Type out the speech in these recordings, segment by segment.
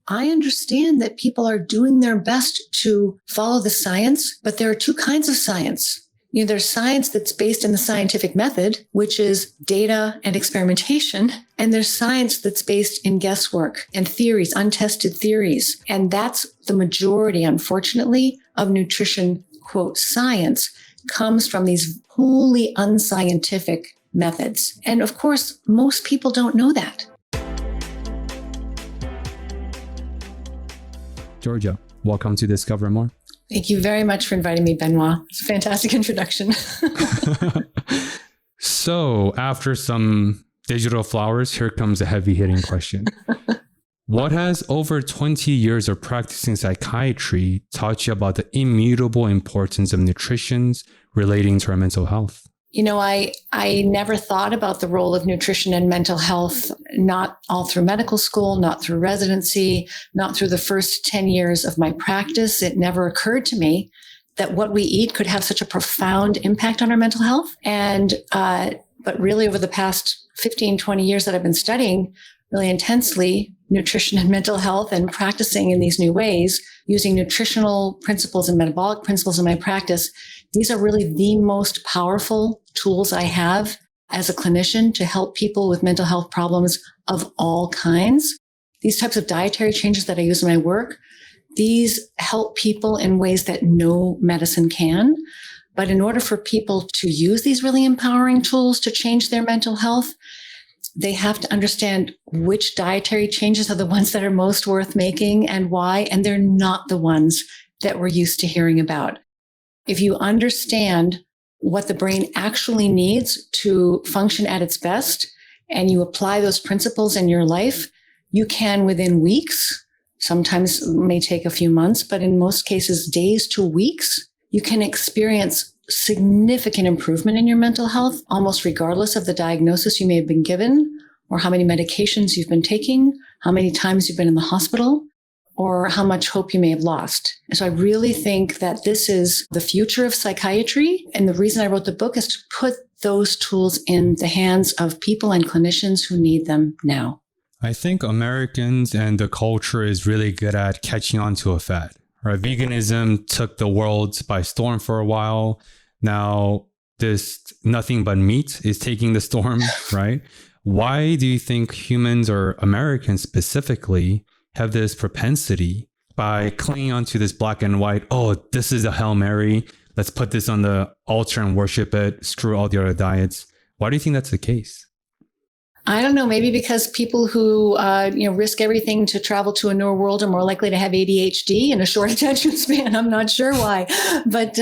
I understand that people are doing their best to follow the science, but there are two kinds of science. There's science that's based in the scientific method, which is data and experimentation. And there's science that's based in guesswork and theories, untested theories. And that's the majority, unfortunately, of nutrition, quote, science comes from these wholly unscientific methods. And of course, most people don't know that. Georgia, welcome to Discover More. Thank you very much for inviting me, Benoit. It's a fantastic introduction. So after some digital flowers, here comes a heavy-hitting question. What has over 20 years of practicing psychiatry taught you about the immutable importance of nutrition relating to our mental health? I never thought about the role of nutrition and mental health, not all through medical school, not through residency, not through the first 10 years of my practice. It never occurred to me that what we eat could have such a profound impact on our mental health. But really over the past 15, 20 years that I've been studying really intensely nutrition and mental health and practicing in these new ways, using nutritional principles and metabolic principles in my practice, these are really the most powerful tools I have as a clinician to help people with mental health problems of all kinds. These types of dietary changes that I use in my work, these help people in ways that no medicine can. But in order for people to use these really empowering tools to change their mental health, they have to understand which dietary changes are the ones that are most worth making and why, and they're not the ones that we're used to hearing about. If you understand what the brain actually needs to function at its best, and you apply those principles in your life, you can within weeks, sometimes it may take a few months, but in most cases, days to weeks, you can experience significant improvement in your mental health, almost regardless of the diagnosis you may have been given, or how many medications you've been taking, how many times you've been in the hospital, or how much hope you may have lost. And so I really think that this is the future of psychiatry. And the reason I wrote the book is to put those tools in the hands of people and clinicians who need them now. I think Americans and the culture is really good at catching on to a fad. Right? Veganism took the world by storm for a while. Now this nothing but meat is taking the storm, right? Why do you think humans, or Americans specifically, have this propensity by clinging onto this black and white, oh, this is a Hail Mary, let's put this on the altar and worship it, screw all the other diets? Why do you think that's the case? I don't know, maybe because people who risk everything to travel to a newer world are more likely to have ADHD and a short attention span. I'm not sure why, but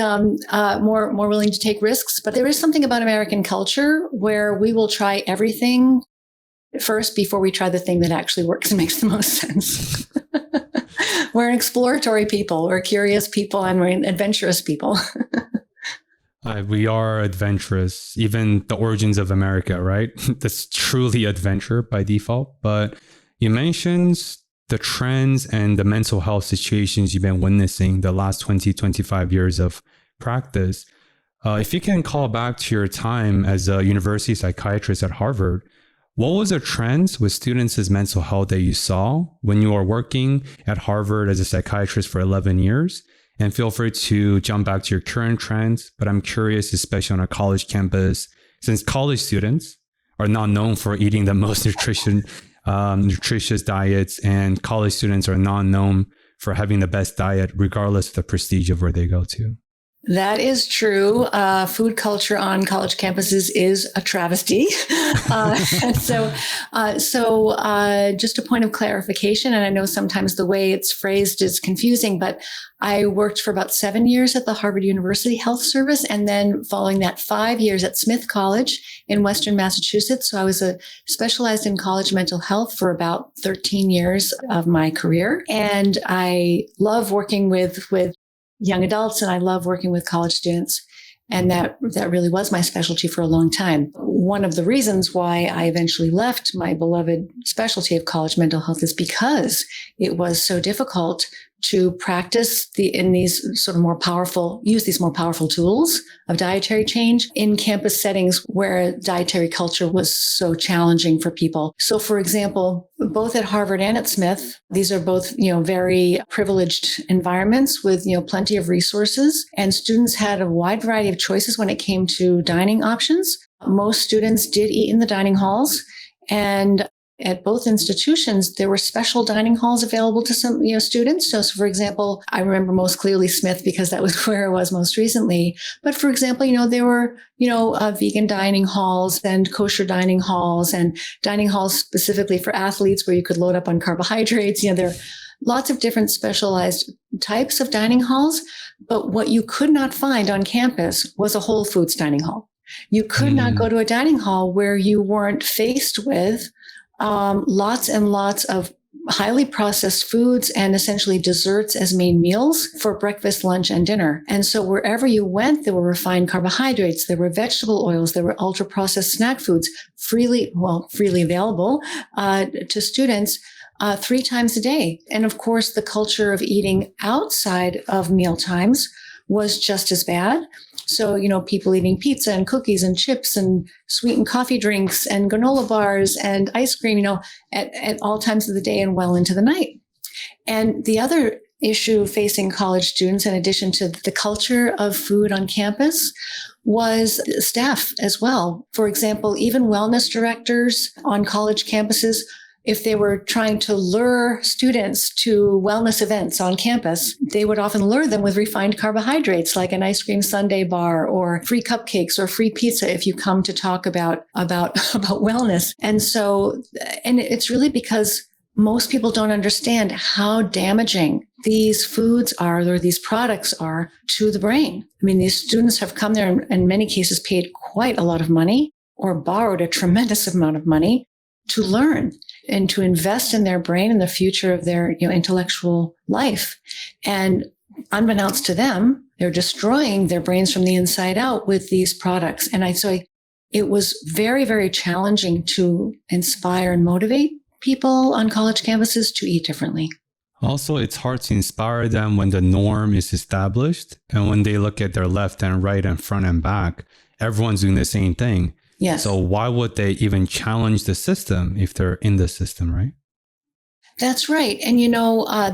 more willing to take risks. But there is something about American culture where we will try everything first before we try the thing that actually works and makes the most sense. We're an exploratory people, we're curious people, and we're adventurous people. We are adventurous, even the origins of America, right? That's truly adventure by default. But you mentioned the trends and the mental health situations you've been witnessing the last 20, 25 years of practice. If you can call back to your time as a university psychiatrist at Harvard, what was the trends with students' mental health that you saw when you were working at Harvard as a psychiatrist for 11 years? And feel free to jump back to your current trends. But I'm curious, especially on a college campus, since college students are not known for eating the most nutritious diets, and college students are not known for having the best diet, regardless of the prestige of where they go to. That is true. Food culture on college campuses is a travesty. So just a point of clarification, and I know sometimes the way it's phrased is confusing, but I worked for about 7 years at the Harvard University Health Service, and then following that 5 years at Smith College in Western Massachusetts. So I was specialized in college mental health for about 13 years of my career. And I love working with young adults, and I love working with college students. And that really was my specialty for a long time. One of the reasons why I eventually left my beloved specialty of college mental health is because it was so difficult to in these sort of use these more powerful tools of dietary change in campus settings where dietary culture was so challenging for people. So for example, both at Harvard and at Smith, these are both, very privileged environments with, plenty of resources, and students had a wide variety of choices when it came to dining options. Most students did eat in the dining halls, and at both institutions, there were special dining halls available to some, students. So, for example, I remember most clearly Smith because that was where I was most recently. But for example, there were, vegan dining halls and kosher dining halls and dining halls specifically for athletes where you could load up on carbohydrates. There are lots of different specialized types of dining halls. But what you could not find on campus was a Whole Foods dining hall. You could not go to a dining hall where you weren't faced with lots and lots of highly processed foods and essentially desserts as main meals for breakfast, lunch, and dinner. And so wherever you went, there were refined carbohydrates, there were vegetable oils, there were ultra processed snack foods freely available to students 3 times a day. And of course, the culture of eating outside of meal times was just as bad. So, people eating pizza and cookies and chips and sweetened coffee drinks and granola bars and ice cream, at all times of the day and well into the night. And the other issue facing college students, in addition to the culture of food on campus, was staff as well. For example, even wellness directors on college campuses, if they were trying to lure students to wellness events on campus, they would often lure them with refined carbohydrates like an ice cream sundae bar or free cupcakes or free pizza if you come to talk about wellness. And it's really because most people don't understand how damaging these foods are or these products are to the brain. I mean, these students have come there and in many cases paid quite a lot of money or borrowed a tremendous amount of money to learn and to invest in their brain and the future of their intellectual life. And unbeknownst to them, they're destroying their brains from the inside out with these products. And it was very, very challenging to inspire and motivate people on college campuses to eat differently. Also, it's hard to inspire them when the norm is established. And when they look at their left and right and front and back, everyone's doing the same thing. Yes. So why would they even challenge the system if they're in the system, right? That's right. And,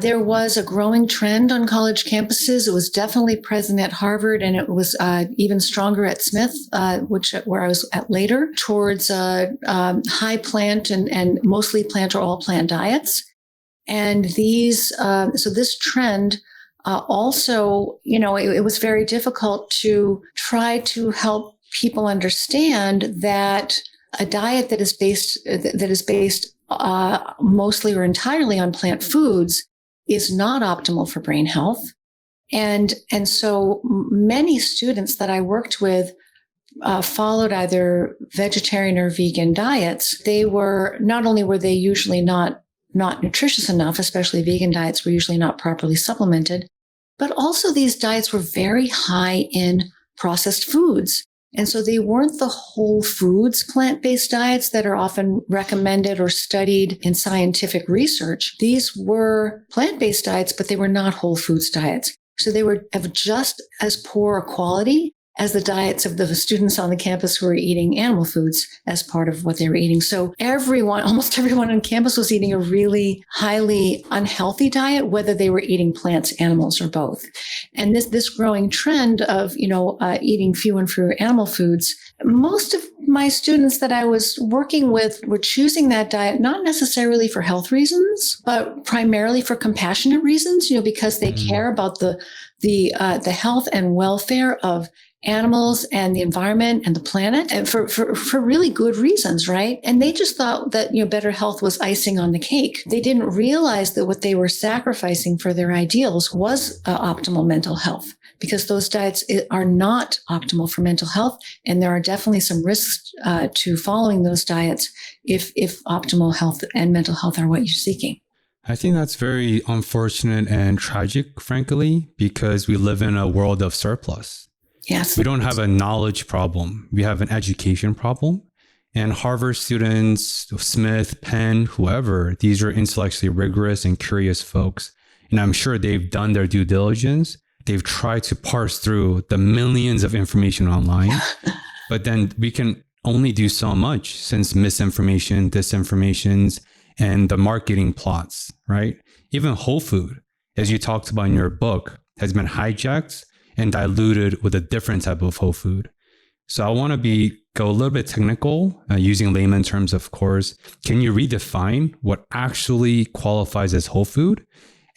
there was a growing trend on college campuses. It was definitely present at Harvard, and it was even stronger at Smith, where I was at later, towards high plant and mostly plant or all plant diets. And this trend also, it was very difficult to try to help people understand that a diet that is based mostly or entirely on plant foods is not optimal for brain health. And so many students that I worked with followed either vegetarian or vegan diets. Not only were they usually not nutritious enough, especially vegan diets were usually not properly supplemented, but also these diets were very high in processed foods. And so they weren't the whole foods plant-based diets that are often recommended or studied in scientific research. These were plant-based diets, but they were not whole foods diets. So they were of just as poor a quality as the diets of the students on the campus who were eating animal foods as part of what they were eating. So almost everyone on campus was eating a really highly unhealthy diet, whether they were eating plants, animals, or both. And this growing trend of, eating fewer and fewer animal foods, most of my students that I was working with were choosing that diet, not necessarily for health reasons, but primarily for compassionate reasons, because they care about the health and welfare of animals and the environment and the planet, and for really good reasons, right? And they just thought that, better health was icing on the cake. They didn't realize that what they were sacrificing for their ideals was optimal mental health, because those diets are not optimal for mental health. And there are definitely some risks to following those diets if optimal health and mental health are what you're seeking. I think that's very unfortunate and tragic, frankly, because we live in a world of surplus. Yes. We don't have a knowledge problem. We have an education problem. And Harvard students, Smith, Penn, whoever, these are intellectually rigorous and curious folks. And I'm sure they've done their due diligence. They've tried to parse through the millions of information online. But then we can only do so much since misinformation, disinformations, and the marketing plots, right? Even whole food, as you talked about in your book, has been hijacked and diluted with a different type of whole food. So I want to go a little bit technical, using layman terms, of course. Can you redefine what actually qualifies as whole food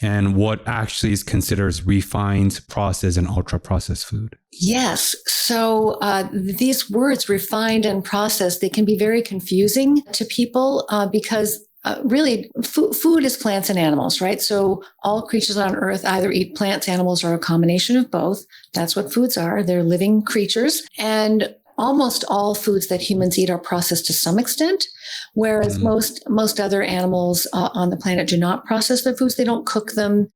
and what actually is considered refined, processed, and ultra-processed food? Yes. So these words, refined and processed, they can be very confusing to people because really food is plants and animals, right? So all creatures on earth either eat plants, animals, or a combination of both. That's what foods are. They're living creatures. And almost all foods that humans eat are processed to some extent, whereas most other animals on the planet do not process their foods. They don't cook them.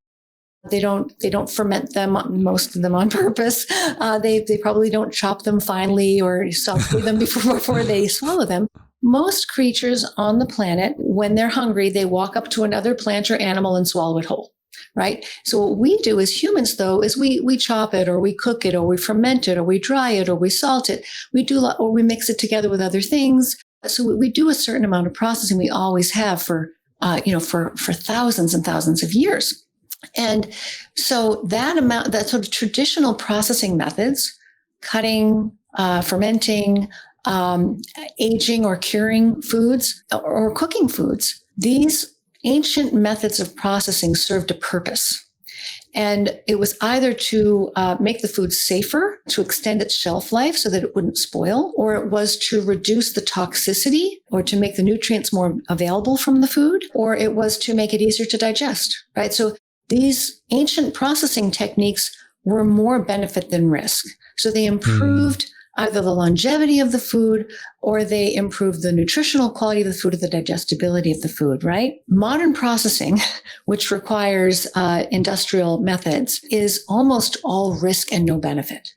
They don't ferment them, most of them on purpose. They probably don't chop them finely or saute them before they swallow them. Most creatures on the planet, when they're hungry, they walk up to another plant or animal and swallow it whole, right? So what we do as humans, though, is we chop it, or we cook it, or we ferment it, or we dry it, or we salt it. Or we mix it together with other things. So we do a certain amount of processing. We always have for thousands and thousands of years. And so that sort of traditional processing methods, cutting, fermenting, aging or curing foods or cooking foods, these ancient methods of processing served a purpose. And it was either to make the food safer, to extend its shelf life so that it wouldn't spoil, or it was to reduce the toxicity or to make the nutrients more available from the food, or it was to make it easier to digest, right? So these ancient processing techniques were more benefit than risk. So they improved either the longevity of the food, or they improve the nutritional quality of the food or the digestibility of the food, right? Modern processing, which requires industrial methods, is almost all risk and no benefit.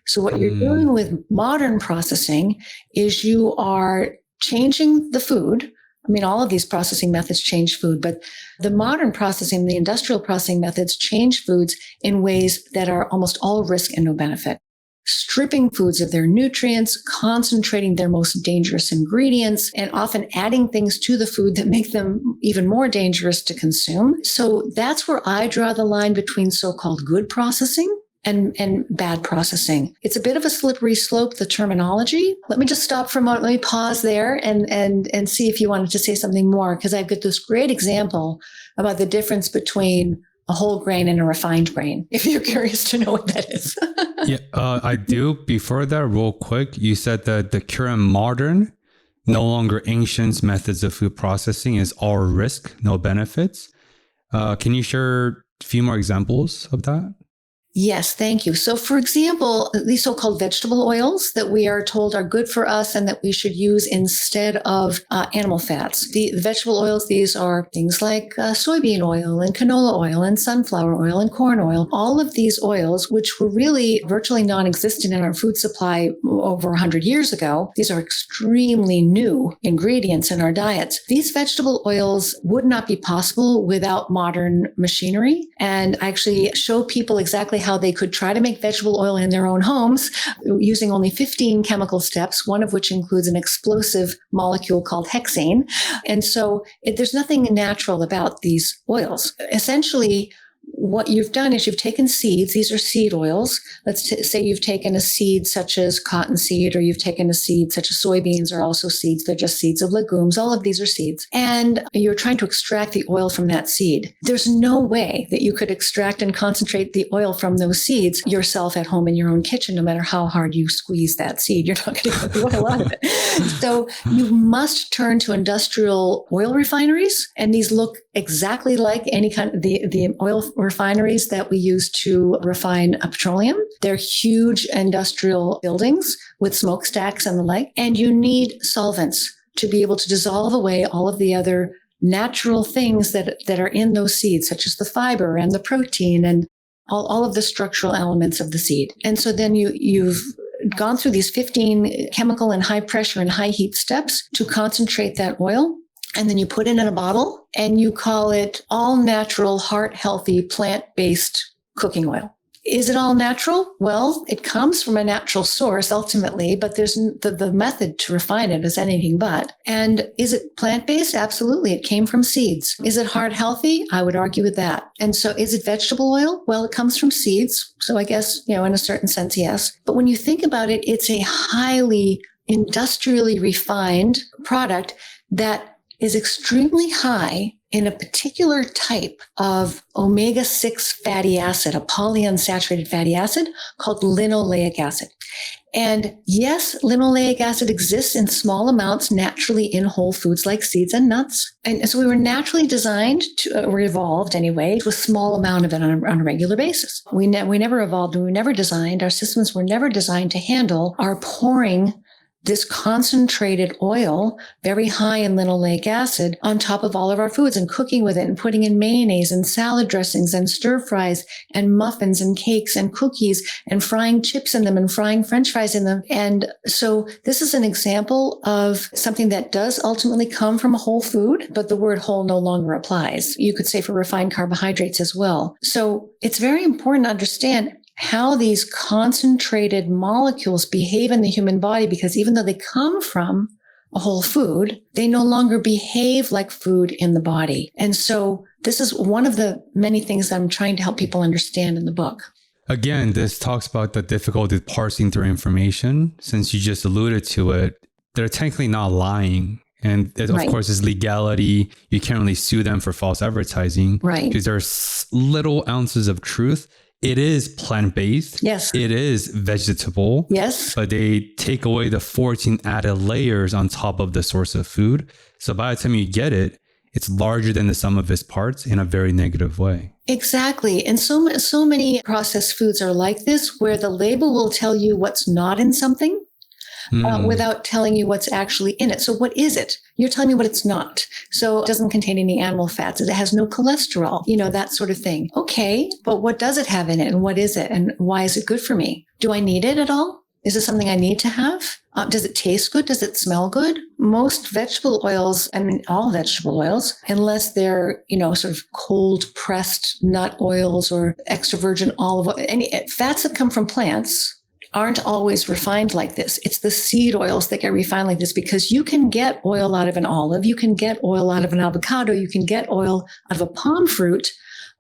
So what you're doing with modern processing is you are changing the food. I mean, all of these processing methods change food, but the modern processing, the industrial processing methods change foods in ways that are almost all risk and no benefit. Stripping foods of their nutrients, concentrating their most dangerous ingredients, and often adding things to the food that make them even more dangerous to consume. So that's where I draw the line between so-called good processing and bad processing. It's a bit of a slippery slope, the terminology. Let me just stop for a moment. Let me pause there and see if you wanted to say something more, because I've got this great example about the difference between a whole grain and a refined grain, if you're curious to know what that is. Yeah, I do. Before that, real quick, you said that the current modern, no longer ancient methods of food processing is all risk, no benefits. Can you share a few more examples of that? Yes, thank you. So, for example, these so-called vegetable oils that we are told are good for us and that we should use instead of animal fats. The vegetable oils, these are things like soybean oil and canola oil and sunflower oil and corn oil. All of these oils, which were really virtually non-existent in our food supply over 100 years ago, these are extremely new ingredients in our diets. These vegetable oils would not be possible without modern machinery. And I actually show people exactly how they could try to make vegetable oil in their own homes using only 15 chemical steps, one of which includes an explosive molecule called hexane. And so there's nothing natural about these oils. Essentially, what you've done is you've taken seeds. These are seed oils. Let's say you've taken a seed such as cottonseed, or you've taken a seed such as soybeans are also seeds. They're just seeds of legumes. All of these are seeds. And you're trying to extract the oil from that seed. There's no way that you could extract and concentrate the oil from those seeds yourself at home in your own kitchen, no matter how hard you squeeze that seed. You're not going to get the oil out of it. So you must turn to industrial oil refineries. And these look exactly like any kind of the oil refineries that we use to refine petroleum. They're huge industrial buildings with smokestacks and the like. And you need solvents to be able to dissolve away all of the other natural things that are in those seeds, such as the fiber and the protein and all of the structural elements of the seed. And so then you've gone through these 15 chemical and high pressure and high heat steps to concentrate that oil. and then you put it in a bottle and you call it all natural, heart healthy, plant-based cooking oil. Is it all natural? Well, it comes from a natural source ultimately, but there's the method to refine it is anything but. And is it plant-based? Absolutely. It came from seeds. Is it heart healthy? I would argue with that. And so is it vegetable oil? Well, it comes from seeds. So I guess, in a certain sense, yes. But when you think about it, it's a highly industrially refined product that is extremely high in a particular type of omega-6 fatty acid, a polyunsaturated fatty acid called linoleic acid. And yes, linoleic acid exists in small amounts naturally in whole foods like seeds and nuts. And so we were naturally designed to, or evolved anyway, to a small amount of it on a regular basis. We never evolved, and we were never designed, our systems were never designed to handle our pouring this concentrated oil, very high in linoleic acid, on top of all of our foods and cooking with it and putting in mayonnaise and salad dressings and stir fries and muffins and cakes and cookies and frying chips in them and frying French fries in them. And so this is an example of something that does ultimately come from a whole food, but the word whole no longer applies. You could say for refined carbohydrates as well. So it's very important to understand how these concentrated molecules behave in the human body, because even though they come from a whole food, they no longer behave like food in the body. And so this is one of the many things that I'm trying to help people understand in the book. Again, this talks about the difficulty parsing through information. Since you just alluded to it, they're technically not lying. And of course, it's legality. You can't really sue them for false advertising. Right. Because there's little ounces of truth. It is plant-based. Yes. It is vegetable. Yes. But they take away the 14 added layers on top of the source of food. So by the time you get it, it's larger than the sum of its parts in a very negative way. Exactly. And so many processed foods are like this, where the label will tell you what's not in something. Without telling you what's actually in it. So what is it? You're telling me what it's not. So it doesn't contain any animal fats. It has no cholesterol, that sort of thing. Okay, but what does it have in it? And what is it? And why is it good for me? Do I need it at all? Is it something I need to have? Does it taste good? Does it smell good? Most vegetable oils, all vegetable oils, unless they're, sort of cold pressed nut oils or extra virgin olive oil, any fats that come from plants aren't always refined like this. It's the seed oils that get refined like this, because you can get oil out of an olive, you can get oil out of an avocado, you can get oil out of a palm fruit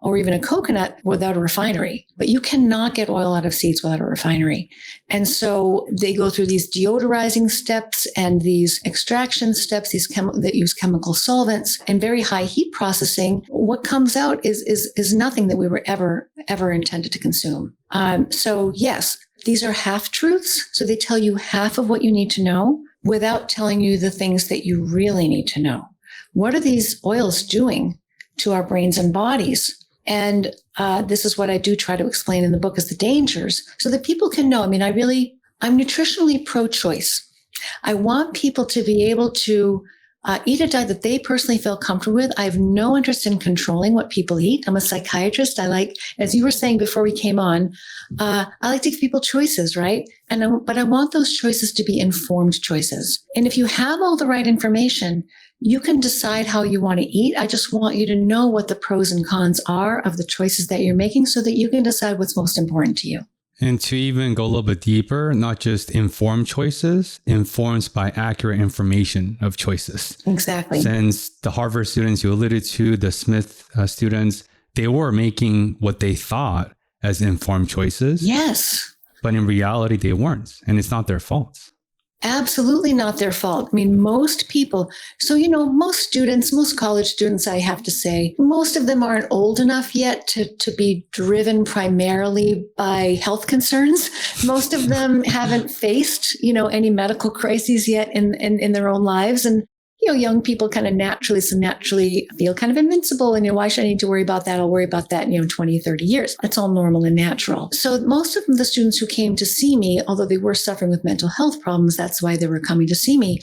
or even a coconut without a refinery, but you cannot get oil out of seeds without a refinery. And so they go through these deodorizing steps and these extraction steps, that use chemical solvents and very high heat processing. What comes out is nothing that we were ever intended to consume. So yes, these are half truths. So they tell you half of what you need to know without telling you the things that you really need to know. What are these oils doing to our brains and bodies? And this is what I do try to explain in the book, is the dangers, so that people can know. I'm nutritionally pro-choice. I want people to be able to eat a diet that they personally feel comfortable with. I have no interest in controlling what people eat. I'm a psychiatrist. I like, as you were saying before we came on, I like to give people choices, right? But I want those choices to be informed choices. And if you have all the right information, you can decide how you want to eat. I just want you to know what the pros and cons are of the choices that you're making, so that you can decide what's most important to you. And to even go a little bit deeper, not just informed choices, informed by accurate information of choices. Exactly. Since the Harvard students you alluded to, the Smith students, they were making what they thought as informed choices. Yes. But in reality, they weren't. And it's not their fault. Absolutely not their fault. Most people, most students, most college students, I have to say, most of them aren't old enough yet to be driven primarily by health concerns. Most of them haven't faced, any medical crises yet in their own lives. And, young people kind of naturally feel kind of invincible. And, why should I need to worry about that? I'll worry about that in, 20, 30 years. That's all normal and natural. So most of the students who came to see me, although they were suffering with mental health problems, that's why they were coming to see me.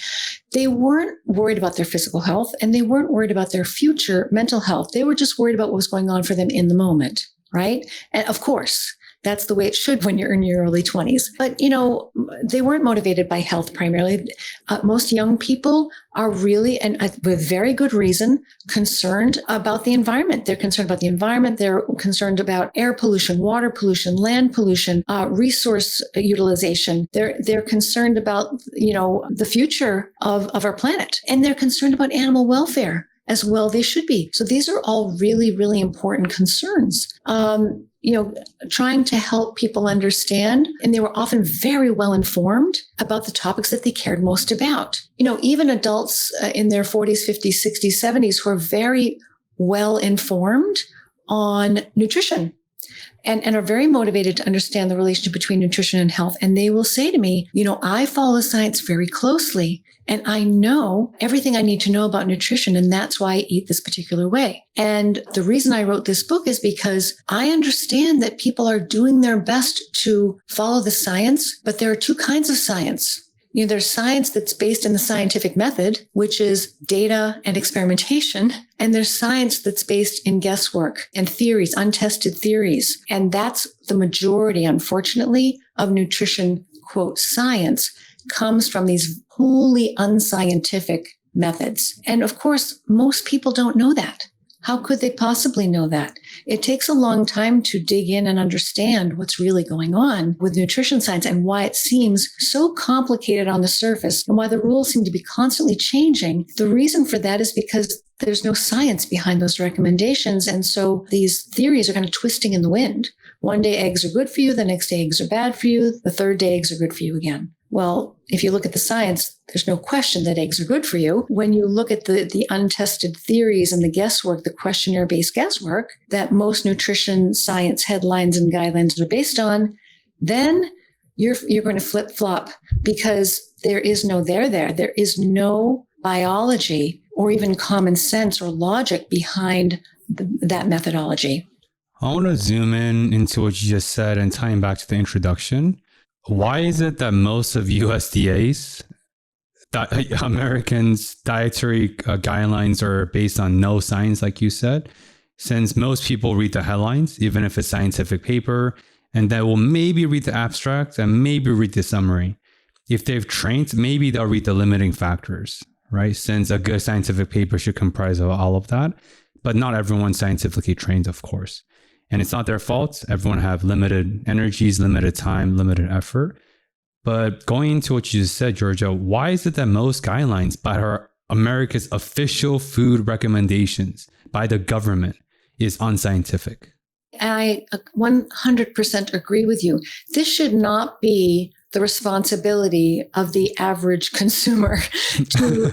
They weren't worried about their physical health, and they weren't worried about their future mental health. They were just worried about what was going on for them in the moment, right? And of course, That's the way it should when you're in your early 20s. But, they weren't motivated by health primarily. Most young people are really, and with very good reason, concerned about the environment. They're concerned about the environment. They're concerned about air pollution, water pollution, land pollution, resource utilization. They're concerned about, the future of our planet. And they're concerned about animal welfare as well. They should be. So these are all really, really important concerns. Trying to help people understand, and they were often very well informed about the topics that they cared most about. Even adults in their 40s, 50s, 60s, 70s who are very well informed on nutrition and are very motivated to understand the relationship between nutrition and health. And they will say to me, I follow science very closely, and I know everything I need to know about nutrition, and that's why I eat this particular way. And the reason I wrote this book is because I understand that people are doing their best to follow the science, but there are two kinds of science. There's science that's based in the scientific method, which is data and experimentation. And there's science that's based in guesswork and theories, untested theories. And that's the majority, unfortunately, of nutrition, quote, science comes from these wholly unscientific methods. And of course, most people don't know that. How could they possibly know that? It takes a long time to dig in and understand what's really going on with nutrition science and why it seems so complicated on the surface and why the rules seem to be constantly changing. The reason for that is because there's no science behind those recommendations. And so these theories are kind of twisting in the wind. One day eggs are good for you. The next day eggs are bad for you. The third day eggs are good for you again. Well, if you look at the science, there's no question that eggs are good for you. When you look at the untested theories and the guesswork, the questionnaire-based guesswork that most nutrition science headlines and guidelines are based on, then you're going to flip-flop because there is no there. There is no biology or even common sense or logic behind that methodology. I want to zoom in into what you just said and tying back to the introduction. Why is it that most of USDA's Americans' dietary guidelines are based on no science, like you said? Since most people read the headlines, even if it's scientific paper, and they will maybe read the abstract and maybe read the summary. If they've trained, maybe they'll read the limiting factors, right? Since a good scientific paper should comprise of all of that, but not everyone's scientifically trained, of course. And it's not their fault. Everyone have limited energies, limited time, limited effort. But going into what you just said, Georgia, why is it that most guidelines by America's official food recommendations by the government is unscientific? I 100% agree with you. This should not be the responsibility of the average consumer to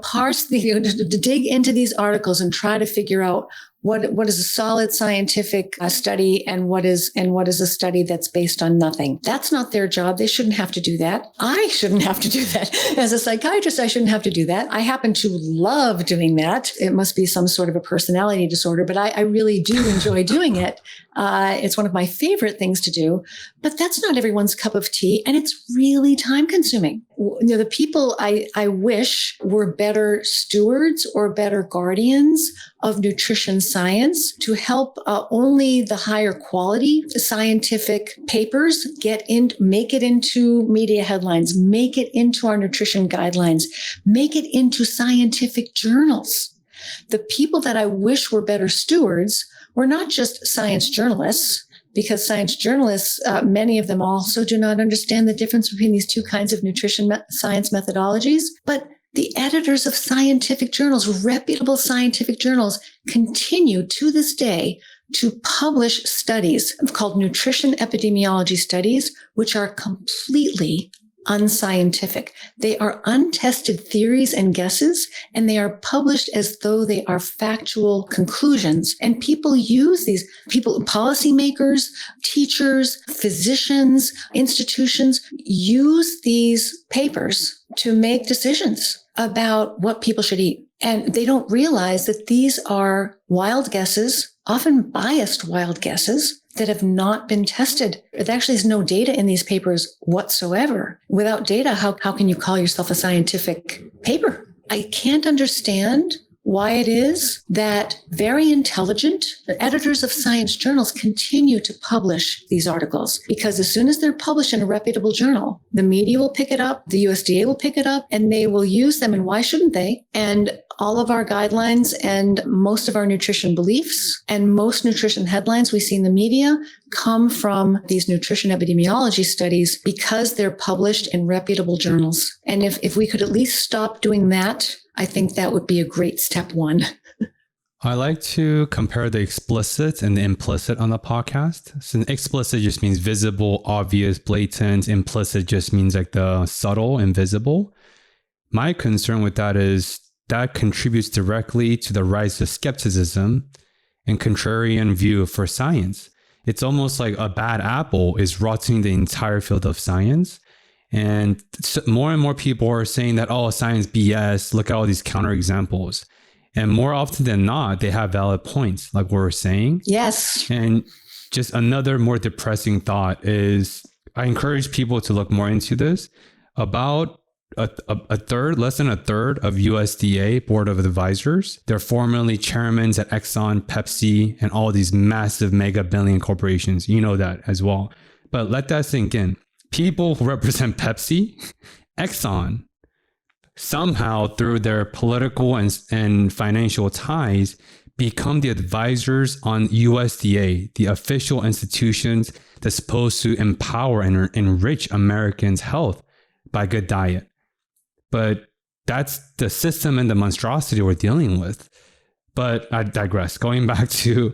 parse to dig into these articles and try to figure out what is a solid scientific study and what is a study that's based on nothing. That's not their job. They shouldn't have to do that. I shouldn't have to do that. As a psychiatrist, I shouldn't have to do that. I happen to love doing that. It must be some sort of a personality disorder, but I really do enjoy doing it. It's one of my favorite things to do, but that's not everyone's cup of tea, and it's really time consuming. The people I wish were better stewards or better guardians of nutrition science to help only the higher quality scientific papers make it into media headlines, make it into our nutrition guidelines, make it into scientific journals. The people that I wish were better stewards were not just science journalists, because science journalists, many of them also do not understand the difference between these two kinds of nutrition science methodologies, but the editors of scientific journals, reputable scientific journals, continue to this day to publish studies called nutrition epidemiology studies, which are completely unscientific. They are untested theories and guesses, and they are published as though they are factual conclusions. And people use these policymakers, teachers, physicians, institutions use these papers to make decisions about what people should eat. And they don't realize that these are wild guesses, often biased wild guesses, that have not been tested. There actually is no data in these papers whatsoever. Without data, how can you call yourself a scientific paper? I can't understand why it is that very intelligent editors of science journals continue to publish these articles. Because as soon as they're published in a reputable journal, the media will pick it up, the USDA will pick it up, and they will use them. And why shouldn't they? And all of our guidelines and most of our nutrition beliefs and most nutrition headlines we see in the media come from these nutrition epidemiology studies because they're published in reputable journals. And if we could at least stop doing that, I think that would be a great step one. I like to compare the explicit and the implicit on the podcast. So explicit just means visible, obvious, blatant. Implicit just means like the subtle, invisible. My concern with that is that contributes directly to the rise of skepticism and contrarian view for science. It's almost like a bad apple is rotting the entire field of science. And more and more people are saying that, oh, science BS, look at all these counterexamples. And more often than not, they have valid points, like what we're saying. Yes. And just another more depressing thought is I encourage people to look more into this. About a third, less than a third of USDA Board of Advisors, they're formerly chairmen at Exxon, Pepsi, and all these massive mega billion corporations. You know that as well. But let that sink in. People who represent Pepsi, Exxon, somehow through their political and financial ties, become the advisors on USDA, the official institutions that's supposed to empower and enrich Americans' health by good diet. But that's the system and the monstrosity we're dealing with. But I digress. Going back to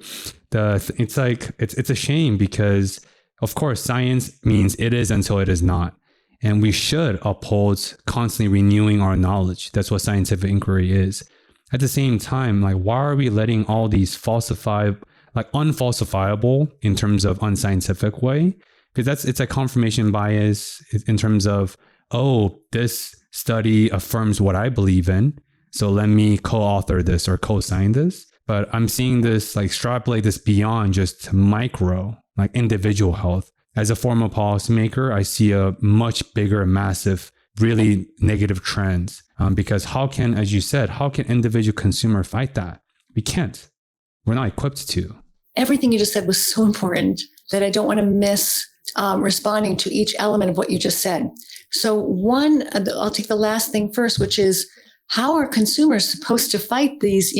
it's a shame because, of course, science means it is until it is not. And we should uphold constantly renewing our knowledge. That's what scientific inquiry is. At the same time, like, why are we letting all these unfalsifiable in terms of unscientific way? Because it's a confirmation bias in terms of, oh, this study affirms what I believe in, so let me co-author this or co-sign this. But I'm seeing this, like, extrapolate this beyond just micro, like individual health. As a former policymaker, I see a much bigger, massive, really negative trends. Because how can, as you said, how can individual consumer fight that? We can't. We're not equipped to. Everything you just said was so important that I don't want to miss responding to each element of what you just said. So one, I'll take the last thing first, which is how are consumers supposed to fight these,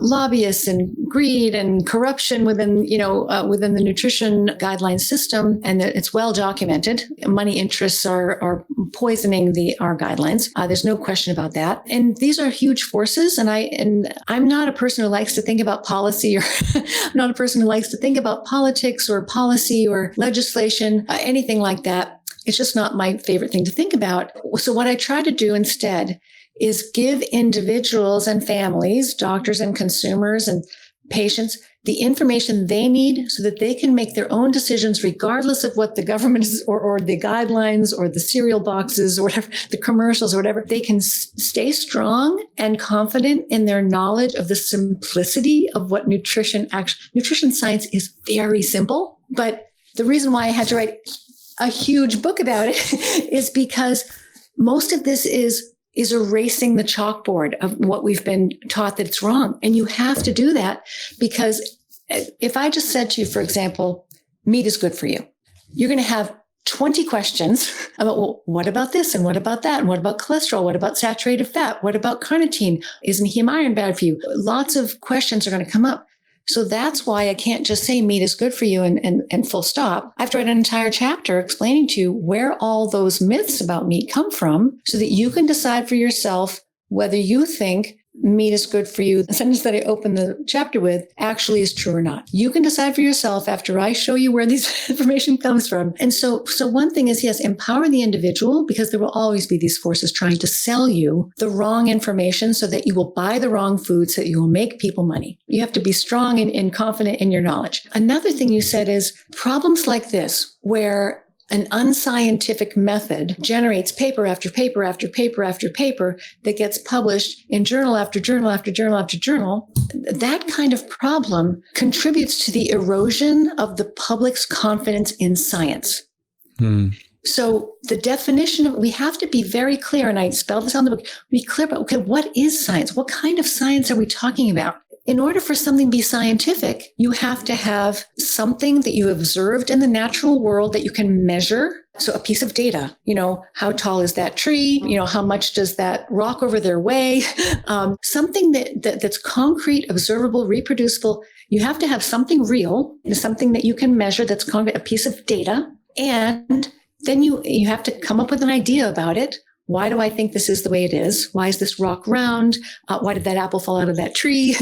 lobbyists and greed and corruption within the nutrition guidelines system? And it's well documented. Money interests are poisoning our guidelines. There's no question about that. And these are huge forces. And I'm not a person who likes to think about policy, or I'm not a person who likes to think about politics or policy or legislation, anything like that. It's just not my favorite thing to think about. So what I try to do instead is give individuals and families, doctors and consumers and patients, the information they need so that they can make their own decisions regardless of what the government is or the guidelines or the cereal boxes or whatever, the commercials or whatever. They can stay strong and confident in their knowledge of the simplicity of what nutrition science is very simple. But the reason why I had to write a huge book about it is because most of this is erasing the chalkboard of what we've been taught that it's wrong. And you have to do that, because if I just said to you, for example, meat is good for you, you're going to have 20 questions about, well, what about this? And what about that? And what about cholesterol? What about saturated fat? What about carnitine? Isn't heme iron bad for you? Lots of questions are going to come up. So that's why I can't just say meat is good for you and full stop. I have to write an entire chapter explaining to you where all those myths about meat come from so that you can decide for yourself whether you think meat is good for you. The sentence that I opened the chapter with actually is true or not. You can decide for yourself after I show you where this information comes from. And so one thing is, yes, empower the individual, because there will always be these forces trying to sell you the wrong information so that you will buy the wrong food, so that you will make people money. You have to be strong and confident in your knowledge. Another thing you said is problems like this, where an unscientific method generates paper after paper after paper after paper that gets published in journal after journal after journal after journal. That kind of problem contributes to the erosion of the public's confidence in science. So the definition of, we have to be very clear, and I spelled this on the book, be clear about, okay, what is science? What kind of science are we talking about? In order for something to be scientific, you have to have something that you observed in the natural world that you can measure. So a piece of data, how tall is that tree? How much does that rock over there weigh? Something that's concrete, observable, reproducible. You have to have something real, something that you can measure that's concrete, a piece of data. And then you have to come up with an idea about it. Why do I think this is the way it is? Why is this rock round? Why did that apple fall out of that tree?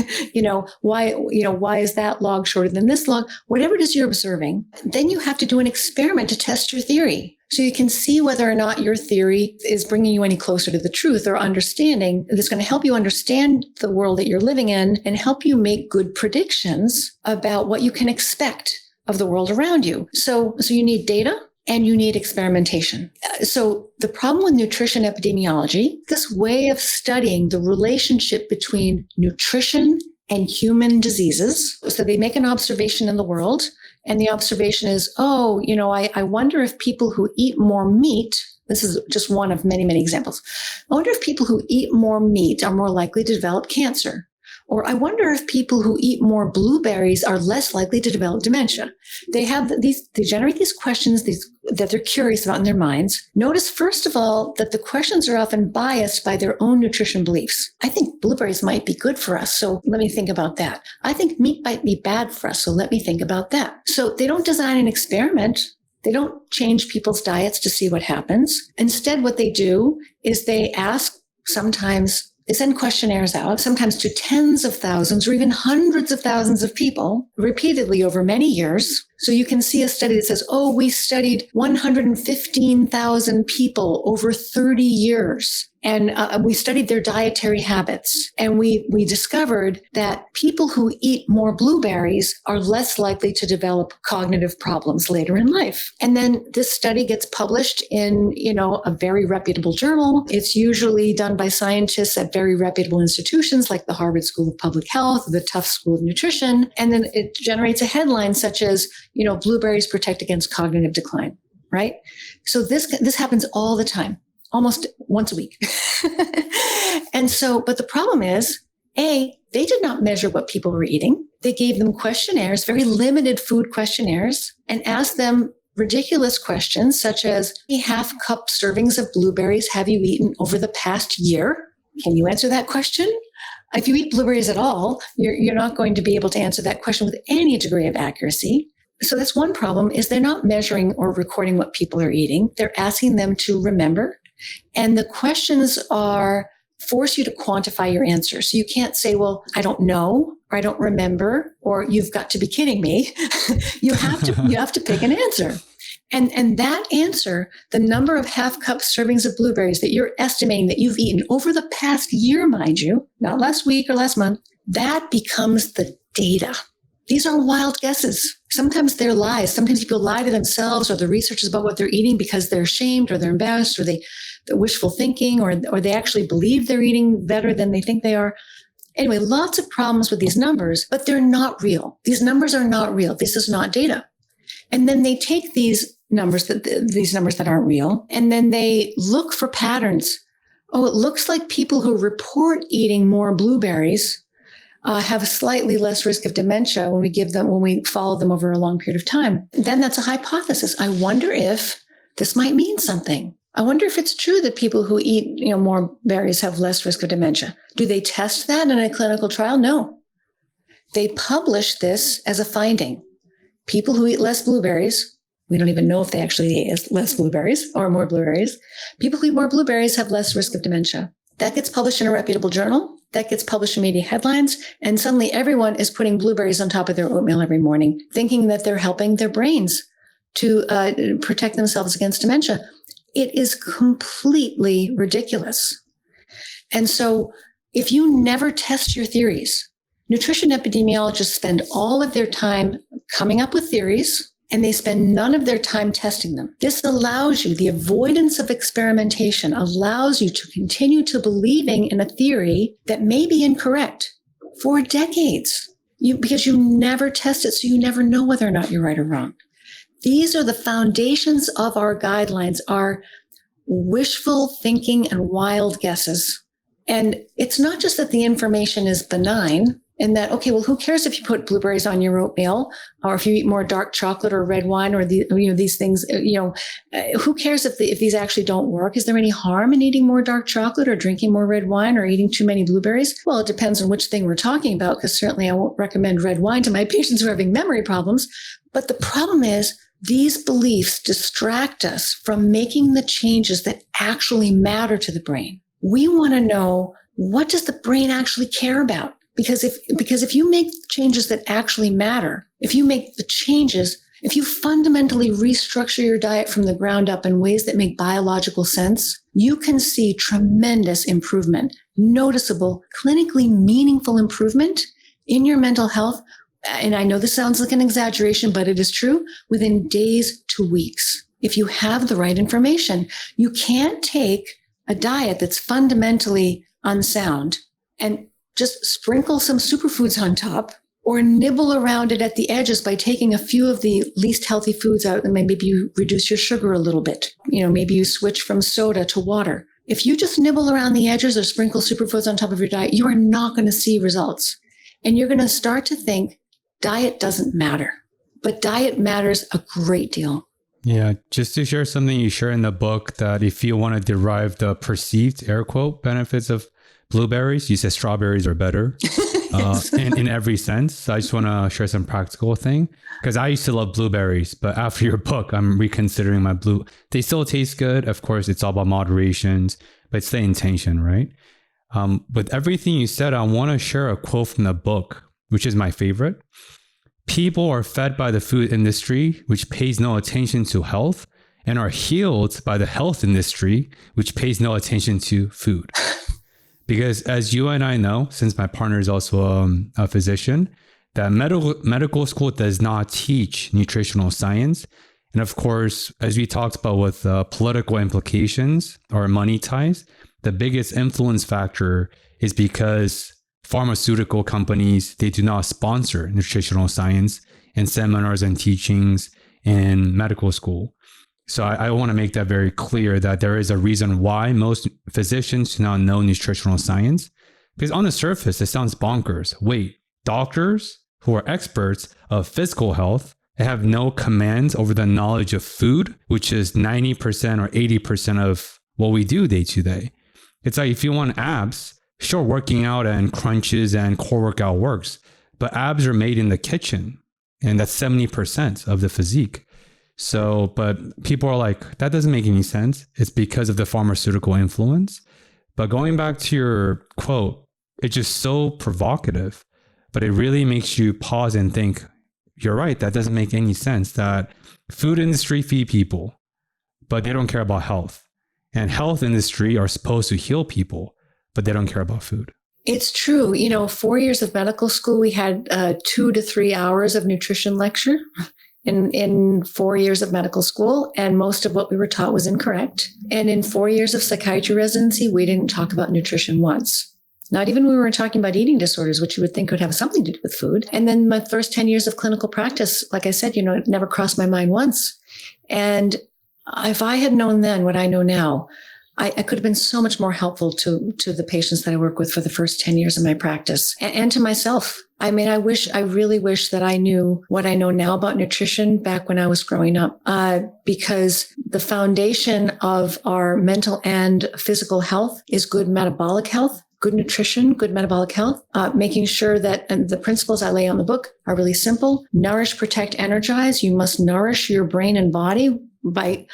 Why is that log shorter than this log? Whatever it is you're observing, then you have to do an experiment to test your theory. So you can see whether or not your theory is bringing you any closer to the truth or understanding that's going to help you understand the world that you're living in and help you make good predictions about what you can expect of the world around you. So you need data. And you need experimentation. So the problem with nutrition epidemiology, this way of studying the relationship between nutrition and human diseases. So they make an observation in the world, and the observation is, I wonder if people who eat more meat, this is just one of many, many examples. I wonder if people who eat more meat are more likely to develop cancer. Or I wonder if people who eat more blueberries are less likely to develop dementia. They generate these questions that they're curious about in their minds. Notice, first of all, that the questions are often biased by their own nutrition beliefs. I think blueberries might be good for us, so let me think about that. I think meat might be bad for us, so let me think about that. So they don't design an experiment. They don't change people's diets to see what happens. Instead, what they do is they send questionnaires out, sometimes to tens of thousands or even hundreds of thousands of people repeatedly over many years. So you can see a study that says, we studied 115,000 people over 30 years. And we studied their dietary habits. And we discovered that people who eat more blueberries are less likely to develop cognitive problems later in life. And then this study gets published in, a very reputable journal. It's usually done by scientists at very reputable institutions like the Harvard School of Public Health, the Tufts School of Nutrition. And then it generates a headline such as, blueberries protect against cognitive decline, right? So this happens all the time, almost once a week. But the problem is, they did not measure what people were eating. They gave them questionnaires, very limited food questionnaires, and asked them ridiculous questions such as, how many half-cup servings of blueberries have you eaten over the past year? Can you answer that question? If you eat blueberries at all, you're not going to be able to answer that question with any degree of accuracy. So that's one problem, is they're not measuring or recording what people are eating. They're asking them to remember. And the questions force you to quantify your answer. So you can't say, well, I don't know, or I don't remember, or you've got to be kidding me. You have to pick an answer. And that answer, the number of half-cup servings of blueberries that you're estimating that you've eaten over the past year, mind you, not last week or last month, that becomes the data. These are wild guesses. Sometimes they're lies. Sometimes people lie to themselves or the researchers about what they're eating because they're ashamed or they're embarrassed or they're wishful thinking or they actually believe they're eating better than they think they are. Anyway, lots of problems with these numbers, but they're not real. These numbers are not real. This is not data. And then they take these numbers that aren't real, and then they look for patterns. It looks like people who report eating more blueberries have a slightly less risk of dementia when we follow them over a long period of time. Then that's a hypothesis. I wonder if this might mean something. I wonder if it's true that people who eat more berries have less risk of dementia. Do they test that in a clinical trial? No. They publish this as a finding. People who eat less blueberries, we don't even know if they actually eat less blueberries or more blueberries. People who eat more blueberries have less risk of dementia. That gets published in a reputable journal. That gets published in media headlines. And suddenly everyone is putting blueberries on top of their oatmeal every morning, thinking that they're helping their brains to protect themselves against dementia. It is completely ridiculous. And so if you never test your theories, nutrition epidemiologists spend all of their time coming up with theories, and they spend none of their time testing them. This allows you, the avoidance of experimentation allows you to continue to believing in a theory that may be incorrect for decades, because you never test it, so you never know whether or not you're right or wrong. These are the foundations of our guidelines, are wishful thinking and wild guesses. And it's not just that the information is benign and that, okay, well, who cares if you put blueberries on your oatmeal or if you eat more dark chocolate or red wine or these things, who cares if these actually don't work? Is there any harm in eating more dark chocolate or drinking more red wine or eating too many blueberries? Well, it depends on which thing we're talking about, because certainly I won't recommend red wine to my patients who are having memory problems. But the problem is, these beliefs distract us from making the changes that actually matter to the brain. We want to know, what does the brain actually care about? Because if you make changes that actually matter, if you fundamentally restructure your diet from the ground up in ways that make biological sense, you can see tremendous improvement, noticeable, clinically meaningful improvement in your mental health. And I know this sounds like an exaggeration, but it is true, within days to weeks. If you have the right information, you can't take a diet that's fundamentally unsound and just sprinkle some superfoods on top or nibble around it at the edges by taking a few of the least healthy foods out, and maybe you reduce your sugar a little bit. Maybe you switch from soda to water. If you just nibble around the edges or sprinkle superfoods on top of your diet, you are not going to see results. And you're going to start to think diet doesn't matter, but diet matters a great deal. Yeah, just to share something you share in the book, that if you want to derive the perceived, air quote, benefits of blueberries, you said strawberries are better in every sense. So I just want to share some practical thing, because I used to love blueberries, but after your book, I'm reconsidering my blue. They still taste good. Of course, it's all about moderations, but it's the intention, right? With everything you said, I want to share a quote from the book, which is my favorite. People are fed by the food industry, which pays no attention to health, and are healed by the health industry, which pays no attention to food. Because as you and I know, since my partner is also a physician, that medical school does not teach nutritional science. And of course, as we talked about with political implications or money ties, the biggest influence factor is because pharmaceutical companies, they do not sponsor nutritional science and seminars and teachings in medical school. So I want to make that very clear, that there is a reason why most physicians do not know nutritional science. Because on the surface, it sounds bonkers. Wait, doctors who are experts of physical health have no command over the knowledge of food, which is 90% or 80% of what we do day to day. It's like, if you want abs, sure, working out and crunches and core workout works, but abs are made in the kitchen, and that's 70% of the physique. So, but people are like, that doesn't make any sense. It's because of the pharmaceutical influence. But going back to your quote, it's just so provocative, but it really makes you pause and think, you're right, that doesn't make any sense, that food industry feed people, but they don't care about health. And health industry are supposed to heal people, but they don't care about food. It's true. 4 years of medical school, we had 2 to 3 hours of nutrition lecture in 4 years of medical school, and most of what we were taught was incorrect. And in 4 years of psychiatry residency, we didn't talk about nutrition once. Not even when we were talking about eating disorders, which you would think would have something to do with food. And then my first 10 years of clinical practice, like I said, it never crossed my mind once. And if I had known then what I know now, I could have been so much more helpful to the patients that I work with for the first 10 years of my practice, and to myself. I mean, I really wish that I knew what I know now about nutrition back when I was growing up, because the foundation of our mental and physical health is good metabolic health, good nutrition, good metabolic health, making sure that, and the principles I lay on the book are really simple. Nourish, protect, energize. You must nourish your brain and body by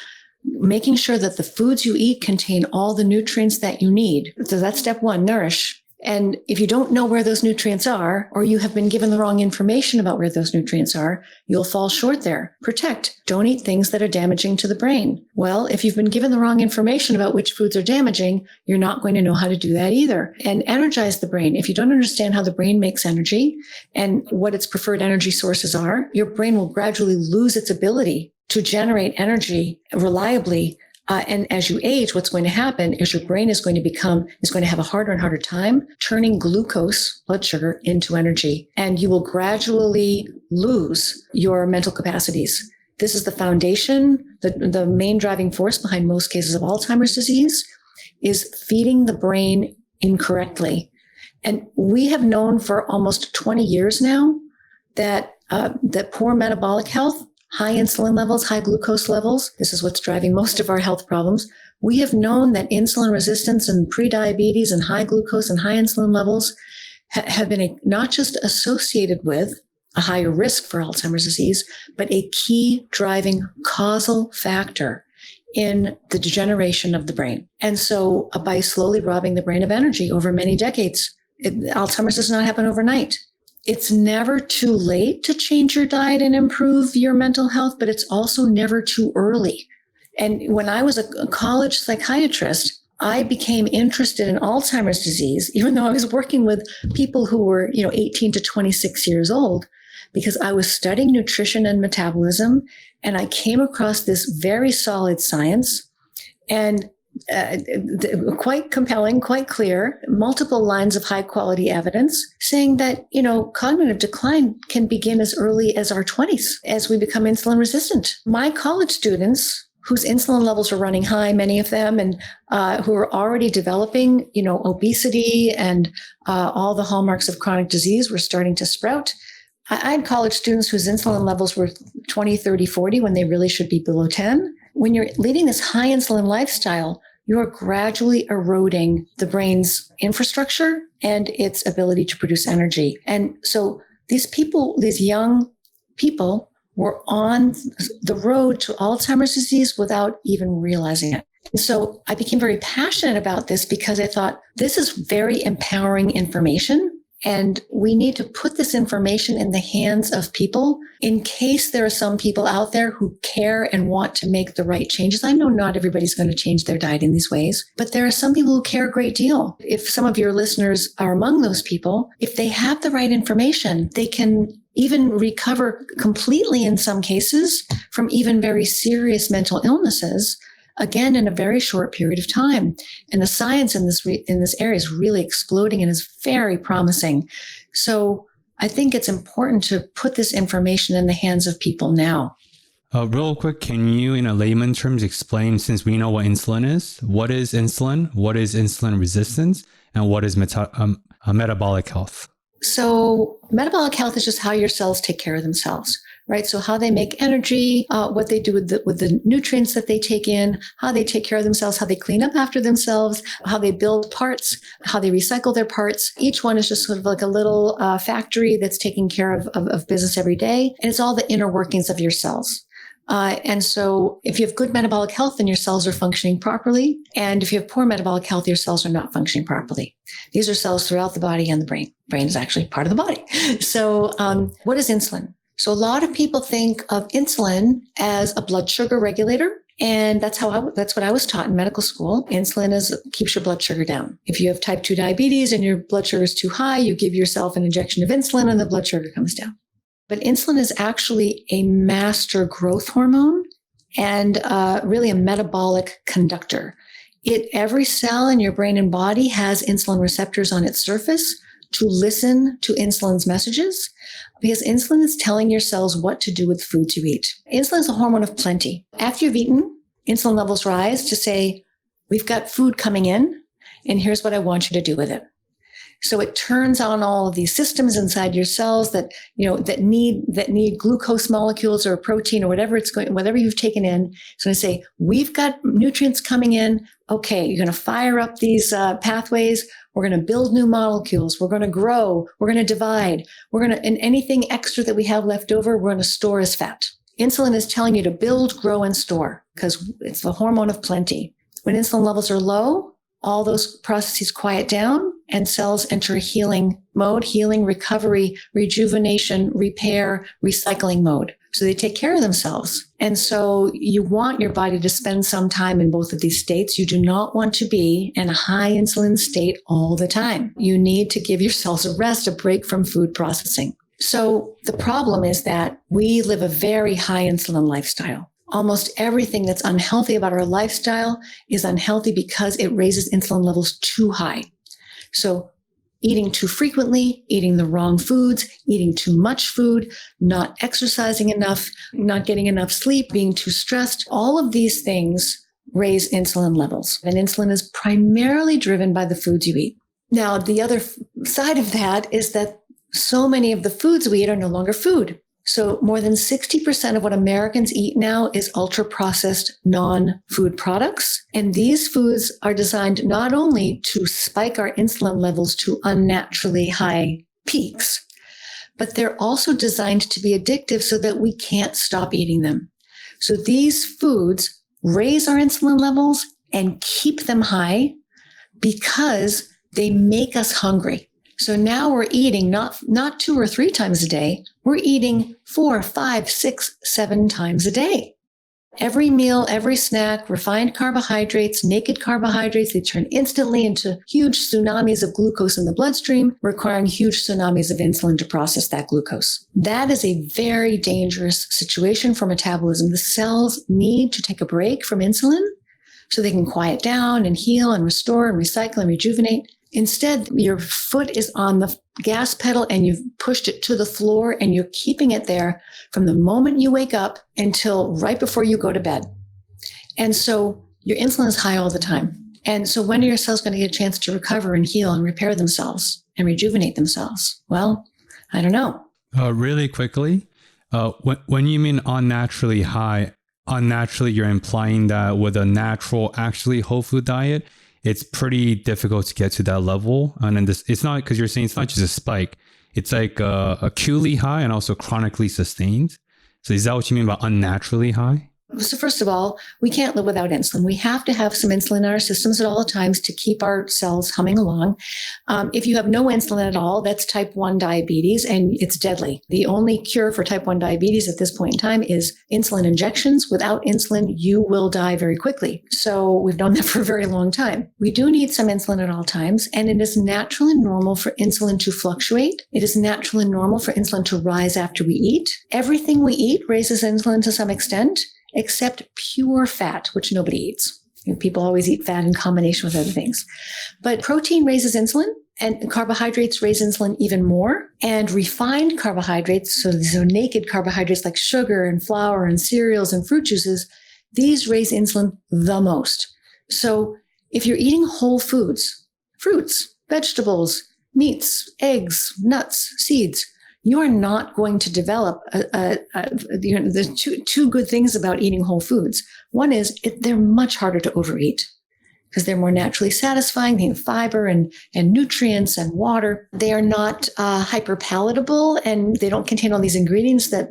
making sure that the foods you eat contain all the nutrients that you need. So that's step one, nourish. And if you don't know where those nutrients are, or you have been given the wrong information about where those nutrients are, you'll fall short there. Protect. Don't eat things that are damaging to the brain. Well, if you've been given the wrong information about which foods are damaging, you're not going to know how to do that either. And energize the brain. If you don't understand how the brain makes energy and what its preferred energy sources are, your brain will gradually lose its ability to generate energy reliably. And as you age, what's going to happen is your brain is going to have a harder and harder time turning glucose, blood sugar, into energy. And you will gradually lose your mental capacities. this is the foundation, the main driving force behind most cases of Alzheimer's disease is feeding the brain incorrectly. And we have known for almost 20 years now that poor metabolic health, high insulin levels, high glucose levels, this is what's driving most of our health problems. We have known that insulin resistance and prediabetes and high glucose and high insulin levels have been not just associated with a higher risk for Alzheimer's disease, but a key driving causal factor in the degeneration of the brain. And so by slowly robbing the brain of energy over many decades, Alzheimer's does not happen overnight. It's never too late to change your diet and improve your mental health, but it's also never too early. And when I was a college psychiatrist, I became interested in Alzheimer's disease, even though I was working with people who were, 18 to 26 years old, because I was studying nutrition and metabolism, and I came across this very solid science and quite compelling, quite clear, multiple lines of high quality evidence saying that, cognitive decline can begin as early as our 20s as we become insulin resistant. My college students whose insulin levels are running high, many of them, and who are already developing, obesity and all the hallmarks of chronic disease were starting to sprout. I had college students whose insulin levels were 20, 30, 40 when they really should be below 10. When you're leading this high insulin lifestyle, you're gradually eroding the brain's infrastructure and its ability to produce energy. And so these young people were on the road to Alzheimer's disease without even realizing it. So I became very passionate about this because I thought this is very empowering information. And we need to put this information in the hands of people in case there are some people out there who care and want to make the right changes. I know not everybody's going to change their diet in these ways, but there are some people who care a great deal. If some of your listeners are among those people, if they have the right information, they can even recover completely in some cases from even very serious mental illnesses, again, in a very short period of time. And the science in this area is really exploding and is very promising. So I think it's important to put this information in the hands of people now. Real quick, can you, in a layman terms, explain, since we know what insulin is, what is insulin resistance, and what is metabolic health? So metabolic health is just how your cells take care of themselves, right? So how they make energy, what they do with the nutrients that they take in, how they take care of themselves, how they clean up after themselves, how they build parts, how they recycle their parts. Each one is just sort of like a little factory that's taking care of business every day. And it's all the inner workings of your cells. And so if you have good metabolic health, then your cells are functioning properly. And if you have poor metabolic health, your cells are not functioning properly. These are cells throughout the body and the brain. Brain is actually part of the body. So what is insulin? So a lot of people think of insulin as a blood sugar regulator. And that's what I was taught in medical school. Insulin keeps your blood sugar down. If you have type 2 diabetes and your blood sugar is too high, you give yourself an injection of insulin and the blood sugar comes down. But insulin is actually a master growth hormone and really a metabolic conductor. Every cell in your brain and body has insulin receptors on its surface to listen to insulin's messages, because insulin is telling your cells what to do with foods you eat. Insulin is a hormone of plenty. After you've eaten, insulin levels rise to say, we've got food coming in, and here's what I want you to do with it. So it turns on all of these systems inside your cells that need glucose molecules or protein or whatever you've taken in. It's going to say, we've got nutrients coming in. Okay, you're going to fire up these pathways. We're going to build new molecules. We're going to grow. We're going to divide. And anything extra that we have left over, we're going to store as fat. Insulin is telling you to build, grow, and store because it's the hormone of plenty. When insulin levels are low, all those processes quiet down and cells enter a healing mode, healing, recovery, rejuvenation, repair, recycling mode. So they take care of themselves. And so you want your body to spend some time in both of these states. You do not want to be in a high insulin state all the time. You need to give your cells a rest, a break from food processing. So the problem is that we live a very high insulin lifestyle. Almost everything that's unhealthy about our lifestyle is unhealthy because it raises insulin levels too high. So eating too frequently, eating the wrong foods, eating too much food, not exercising enough, not getting enough sleep, being too stressed. All of these things raise insulin levels. And insulin is primarily driven by the foods you eat. Now, the other side of that is that so many of the foods we eat are no longer food. So more than 60% of what Americans eat now is ultra-processed non-food products. And these foods are designed not only to spike our insulin levels to unnaturally high peaks, but they're also designed to be addictive so that we can't stop eating them. So these foods raise our insulin levels and keep them high because they make us hungry. So now we're eating not 2 or 3 times a day. We're eating 4, 5, 6, 7 times a day. Every meal, every snack, refined carbohydrates, naked carbohydrates, they turn instantly into huge tsunamis of glucose in the bloodstream, requiring huge tsunamis of insulin to process that glucose. That is a very dangerous situation for metabolism. The cells need to take a break from insulin so they can quiet down and heal and restore and recycle and rejuvenate. Instead, your foot is on the gas pedal and you've pushed it to the floor and you're keeping it there from the moment you wake up until right before you go to bed. And so your insulin is high all the time. And so when are your cells going to get a chance to recover and heal and repair themselves and rejuvenate themselves? Well, I don't know. Really quickly, when you mean unnaturally high, unnaturally, you're implying that with a natural, actually whole food diet, it's pretty difficult to get to that level. And then it's not, because you're saying it's not just a spike. It's like acutely high and also chronically sustained. So is that what you mean by unnaturally high? So first of all, we can't live without insulin. We have to have some insulin in our systems at all times to keep our cells humming along. If you have no insulin at all, that's type 1 diabetes, and it's deadly. The only cure for type 1 diabetes at this point in time is insulin injections. Without insulin, you will die very quickly. So we've known that for a very long time. We do need some insulin at all times, and it is natural and normal for insulin to fluctuate. It is natural and normal for insulin to rise after we eat. Everything we eat raises insulin to some extent, except pure fat, which nobody eats. People always eat fat in combination with other things. But protein raises insulin, and carbohydrates raise insulin even more. And refined carbohydrates, so these are naked carbohydrates like sugar and flour and cereals and fruit juices, these raise insulin the most. So if you're eating whole foods, fruits, vegetables, meats, eggs, nuts, seeds, you are not going to develop the two good things about eating whole foods. One is they're much harder to overeat because they're more naturally satisfying. They have fiber and nutrients and water. They are not hyperpalatable, and they don't contain all these ingredients that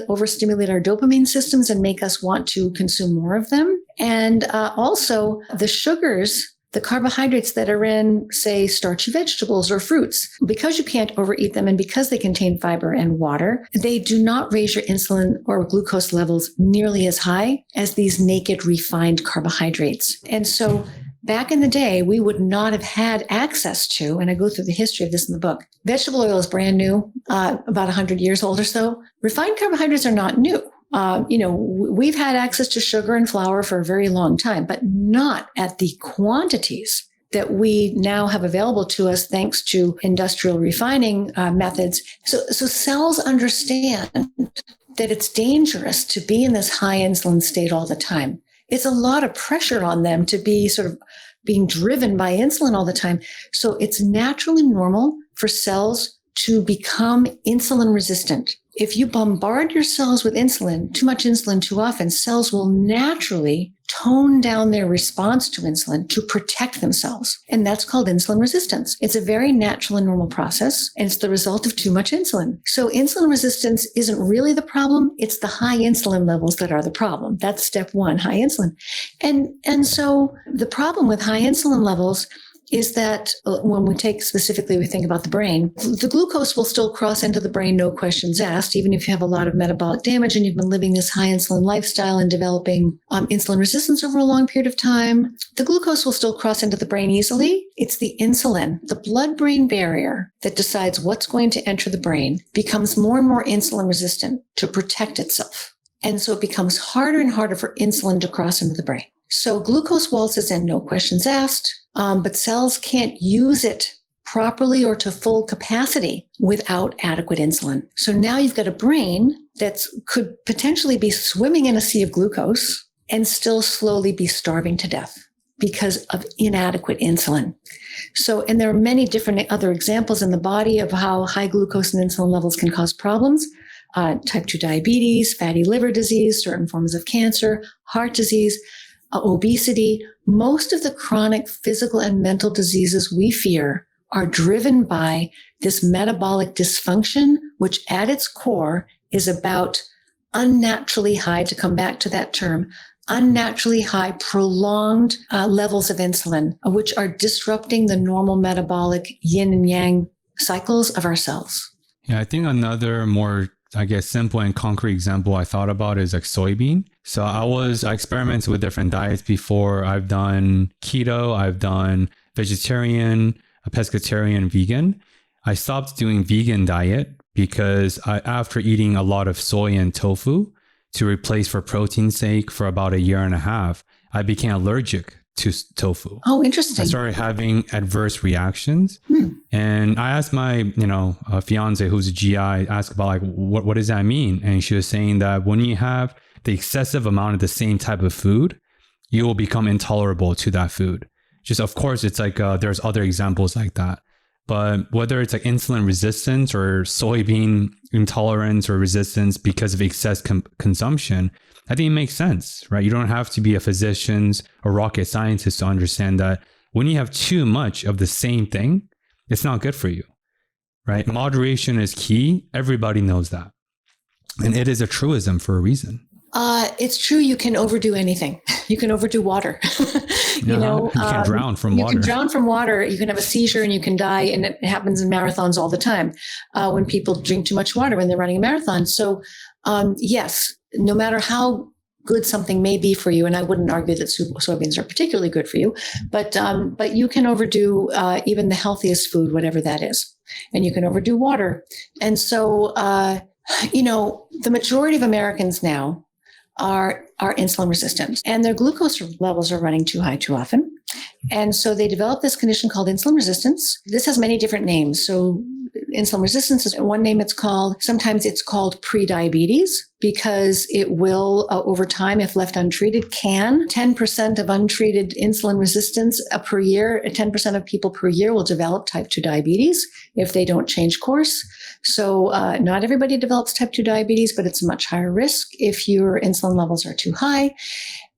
overstimulate our dopamine systems and make us want to consume more of them. And also the sugars, the carbohydrates that are in, say, starchy vegetables or fruits, because you can't overeat them and because they contain fiber and water, they do not raise your insulin or glucose levels nearly as high as these naked refined carbohydrates. And so back in the day, we would not have had access to, and I go through the history of this in the book, vegetable oil is brand new, about 100 years old or so. Refined carbohydrates are not new. We've had access to sugar and flour for a very long time, but not at the quantities that we now have available to us thanks to industrial refining methods. So cells understand that it's dangerous to be in this high insulin state all the time. It's a lot of pressure on them to be sort of being driven by insulin all the time. So it's natural and normal for cells to become insulin resistant. If you bombard your cells with insulin, too much insulin too often, cells will naturally tone down their response to insulin to protect themselves. And that's called insulin resistance. It's a very natural and normal process, and it's the result of too much insulin. So insulin resistance isn't really the problem. It's the high insulin levels that are the problem. That's step one, high insulin. And so the problem with high insulin levels is that when we think about the brain, the glucose will still cross into the brain, no questions asked, even if you have a lot of metabolic damage and you've been living this high insulin lifestyle and developing insulin resistance over a long period of time. The glucose will still cross into the brain easily. It's the insulin, the blood-brain barrier that decides what's going to enter the brain, becomes more and more insulin resistant to protect itself. And so it becomes harder and harder for insulin to cross into the brain. So glucose waltzes in, no questions asked. But cells can't use it properly or to full capacity without adequate insulin. So now you've got a brain that could potentially be swimming in a sea of glucose and still slowly be starving to death because of inadequate insulin. So, and there are many different other examples in the body of how high glucose and insulin levels can cause problems. Type 2 diabetes, fatty liver disease, certain forms of cancer, heart disease, obesity. Most of the chronic physical and mental diseases we fear are driven by this metabolic dysfunction, which at its core is about unnaturally high, to come back to that term, unnaturally high, prolonged levels of insulin, which are disrupting the normal metabolic yin and yang cycles of our cells. Yeah, I think another more, I guess, simple and concrete example I thought about is like soybean. So I experimented with different diets before. I've done keto, I've done vegetarian, a pescatarian, vegan. I stopped doing vegan diet because after eating a lot of soy and tofu to replace for protein's sake for about a year and a half, I became allergic to tofu. Oh, interesting. I started having adverse reactions. And I asked my, fiance who's a GI, asked about like, what does that mean? And she was saying that when you have the excessive amount of the same type of food, you will become intolerable to that food. Just, of course, it's like, there's other examples like that. But whether it's like insulin resistance or soybean intolerance or resistance because of excess consumption, I think it makes sense, right? You don't have to be a physician or rocket scientist to understand that when you have too much of the same thing, it's not good for you, right? Moderation is key. Everybody knows that. And it is a truism for a reason. It's true. You can overdo anything. You can overdo water. You can drown from water. You can drown from water. You can have a seizure and you can die. And it happens in marathons all the time when people drink too much water when they're running a marathon. So yes, no matter how good something may be for you, and I wouldn't argue that soybeans are particularly good for you, but you can overdo even the healthiest food, whatever that is, and you can overdo water. And so, the majority of Americans now are insulin resistant, and their glucose levels are running too high too often. And so they develop this condition called insulin resistance. This has many different names. So insulin resistance is one name it's called. Sometimes it's called prediabetes because it will, over time, if left untreated, 10% of untreated insulin resistance per year, 10% of people per year will develop type 2 diabetes if they don't change course. So not everybody develops type 2 diabetes, but it's a much higher risk if your insulin levels are too high.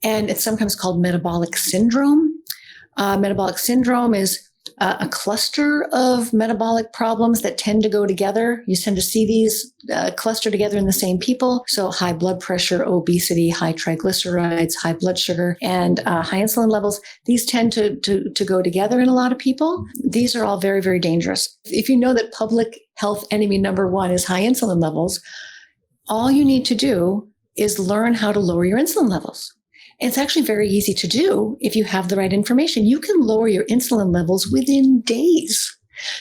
And it's sometimes called metabolic syndrome. Metabolic syndrome is a cluster of metabolic problems that tend to go together. You tend to see these cluster together in the same people. So high blood pressure, obesity, high triglycerides, high blood sugar, and high insulin levels. These tend to go together in a lot of people. These are all very, very dangerous. If you know that public health enemy number one is high insulin levels, all you need to do is learn how to lower your insulin levels. It's actually very easy to do if you have the right information. You can lower your insulin levels within days.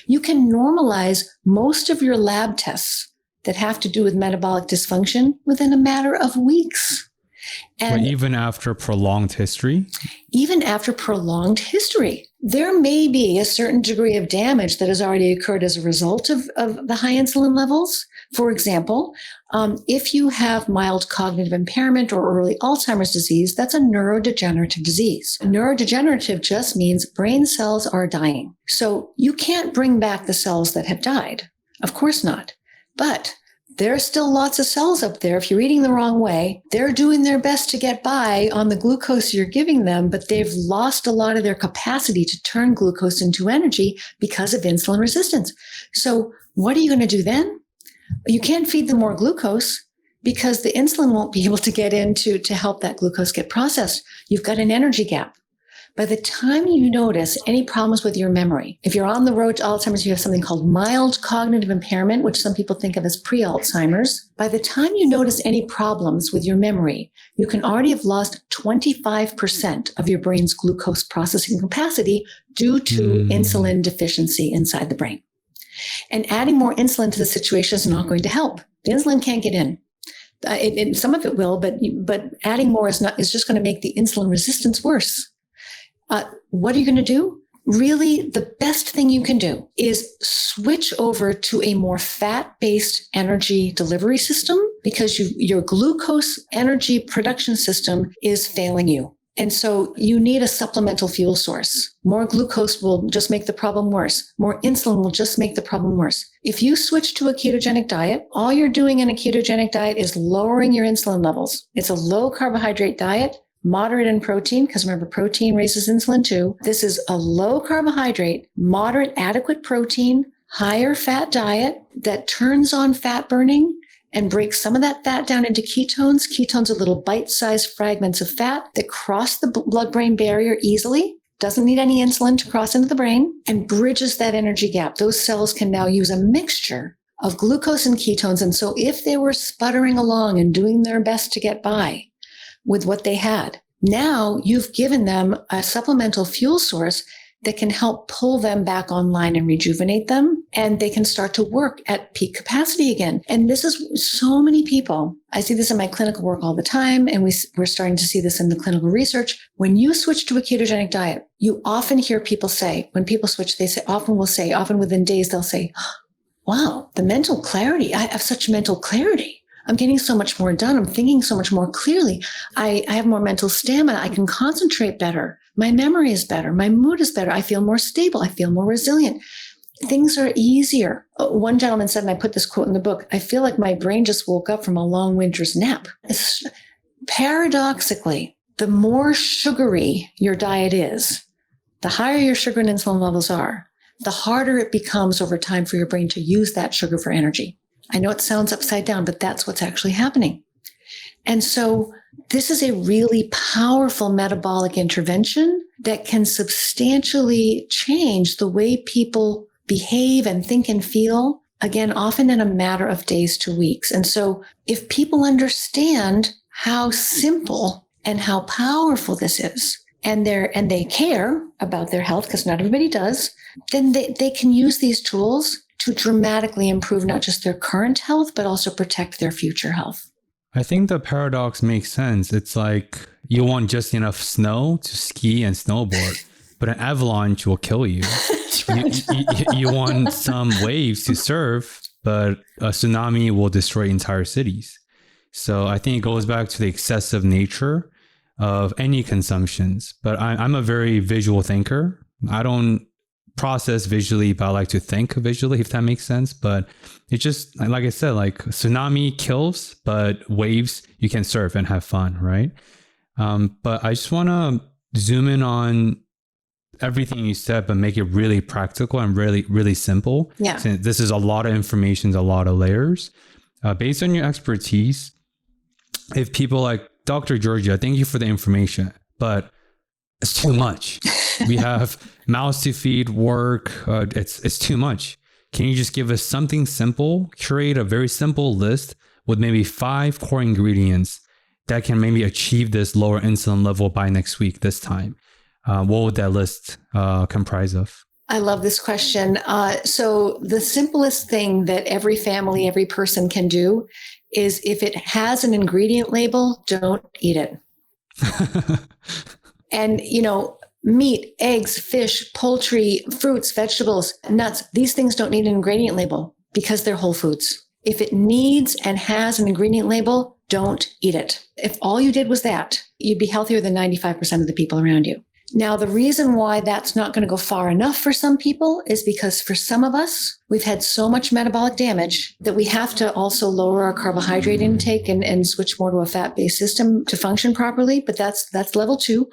You can normalize most of your lab tests that have to do with metabolic dysfunction within a matter of weeks. And even after prolonged history? Even after prolonged history. There may be a certain degree of damage that has already occurred as a result of the high insulin levels. For example, if you have mild cognitive impairment or early Alzheimer's disease, that's a neurodegenerative disease. Neurodegenerative just means brain cells are dying. So you can't bring back the cells that have died. Of course not. But there are still lots of cells up there. If you're eating the wrong way, they're doing their best to get by on the glucose you're giving them, but they've lost a lot of their capacity to turn glucose into energy because of insulin resistance. So what are you going to do then? You can't feed them more glucose because the insulin won't be able to get in to help that glucose get processed. You've got an energy gap. By the time you notice any problems with your memory, if you're on the road to Alzheimer's, you have something called mild cognitive impairment, which some people think of as pre-Alzheimer's. By the time you notice any problems with your memory, you can already have lost 25% of your brain's glucose processing capacity due to insulin deficiency inside the brain. And adding more insulin to the situation is not going to help. The insulin can't get in. Some of it will, but adding more is just going to make the insulin resistance worse. What are you going to do? really the best thing you can do is switch over to a more fat-based energy delivery system, because your glucose energy production system is failing you. And so you need a supplemental fuel source. More glucose will just make the problem worse. More insulin will just make the problem worse. If you switch to a ketogenic diet, all you're doing in a ketogenic diet is lowering your insulin levels. It's a low carbohydrate diet, moderate in protein, because remember, protein raises insulin too. This is a low carbohydrate, moderate, adequate protein, higher fat diet that turns on fat burning and breaks some of that fat down into ketones. Ketones are little bite-sized fragments of fat that cross the blood-brain barrier easily, doesn't need any insulin to cross into the brain, and bridges that energy gap. Those cells can now use a mixture of glucose and ketones. And so if they were sputtering along and doing their best to get by with what they had, now you've given them a supplemental fuel source that can help pull them back online and rejuvenate them, and they can start to work at peak capacity again. And this is so many people. I see this in my clinical work all the time, and we're starting to see this in the clinical research. When you switch to a ketogenic diet, you often hear people say, when people switch, often within days, they'll say, wow, the mental clarity, I have such mental clarity. I'm getting so much more done. I'm thinking so much more clearly. I have more mental stamina. I can concentrate better. My memory is better. My mood is better. I feel more stable. I feel more resilient. Things are easier. One gentleman said, and I put this quote in the book, I feel like my brain just woke up from a long winter's nap. Paradoxically, the more sugary your diet is, the higher your sugar and insulin levels are, the harder it becomes over time for your brain to use that sugar for energy. I know it sounds upside down, but that's what's actually happening. And so this is a really powerful metabolic intervention that can substantially change the way people behave and think and feel, again, often in a matter of days to weeks. And so if people understand how simple and how powerful this is, and they care about their health, because not everybody does, then they can use these tools to dramatically improve not just their current health, but also protect their future health. I think the paradox makes sense. It's like you want just enough snow to ski and snowboard, but an avalanche will kill you. Right. You want some waves to surf, but a tsunami will destroy entire cities. So I think it goes back to the excessive nature of any consumptions. But I'm a very visual thinker. I don't process visually, but I like to think visually, if that makes sense. But it's just, like I said, like tsunami kills, but waves, you can surf and have fun, right? But I just want to zoom in on everything you said, but make it really practical and really, really simple. Yeah. Since this is a lot of information, a lot of layers. Based on your expertise, if people like Dr. Georgia, thank you for the information, but it's too much. We have mouths to feed, work. It's too much. Can you just give us something simple? Create a very simple list with maybe 5 core ingredients that can maybe achieve this lower insulin level by next week, this time. What would that list comprise of? I love this question. So the simplest thing that every family, every person can do is, if it has an ingredient label, don't eat it. And, meat, eggs, fish, poultry, fruits, vegetables, nuts, these things don't need an ingredient label because they're whole foods. If it needs and has an ingredient label, don't eat it. If all you did was that, you'd be healthier than 95% of the people around you. Now, the reason why that's not going to go far enough for some people is because for some of us, we've had so much metabolic damage that we have to also lower our carbohydrate intake and switch more to a fat-based system to function properly. But that's level 2.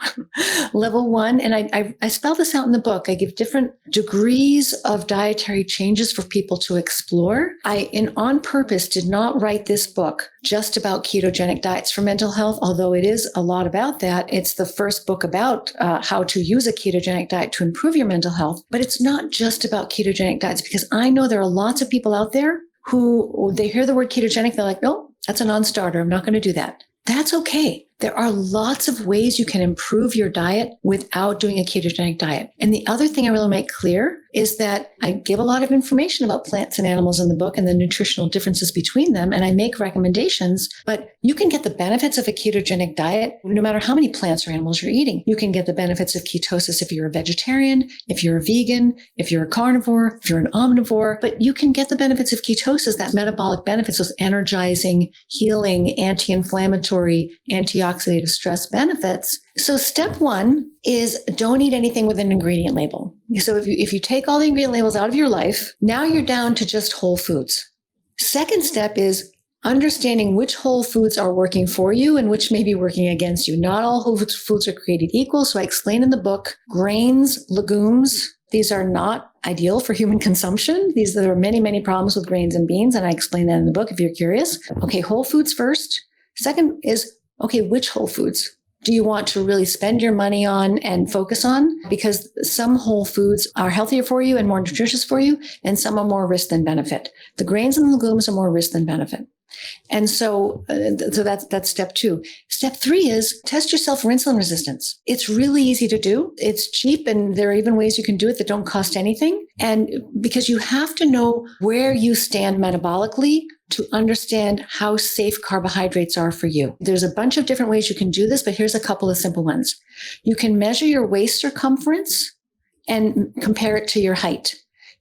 Level 1, and I spell this out in the book. I give different degrees of dietary changes for people to explore. I, on purpose, did not write this book just about ketogenic diets for mental health, although it is a lot about that. It's the first book about how to use a ketogenic diet to improve your mental health. But it's not just about ketogenic diets, because I know there are lots of people out there who, they hear the word ketogenic, they're like, no, that's a non-starter. I'm not going to do that. That's okay. There are lots of ways you can improve your diet without doing a ketogenic diet. And the other thing I really make clear is that I give a lot of information about plants and animals in the book and the nutritional differences between them. And I make recommendations, but you can get the benefits of a ketogenic diet no matter how many plants or animals you're eating. You can get the benefits of ketosis if you're a vegetarian, if you're a vegan, if you're a carnivore, if you're an omnivore, but you can get the benefits of ketosis, that metabolic benefits, those energizing, healing, anti-inflammatory, antioxidative stress benefits. So step one is don't eat anything with an ingredient label. So if you take all the ingredient labels out of your life, now you're down to just whole foods. Second step is understanding which whole foods are working for you and which may be working against you. Not all whole foods are created equal. So I explain in the book, grains, legumes, these are not ideal for human consumption. There are many, many problems with grains and beans. And I explain that in the book if you're curious. Okay, whole foods first. Second is, okay, which whole foods do you want to really spend your money on and focus on? Because some whole foods are healthier for you and more nutritious for you, and some are more risk than benefit. The grains and legumes are more risk than benefit. And so that's step two. Step three is test yourself for insulin resistance. It's really easy to do. It's cheap, and there are even ways you can do it that don't cost anything. And because you have to know where you stand metabolically to understand how safe carbohydrates are for you. There's a bunch of different ways you can do this, but here's a couple of simple ones. You can measure your waist circumference and compare it to your height.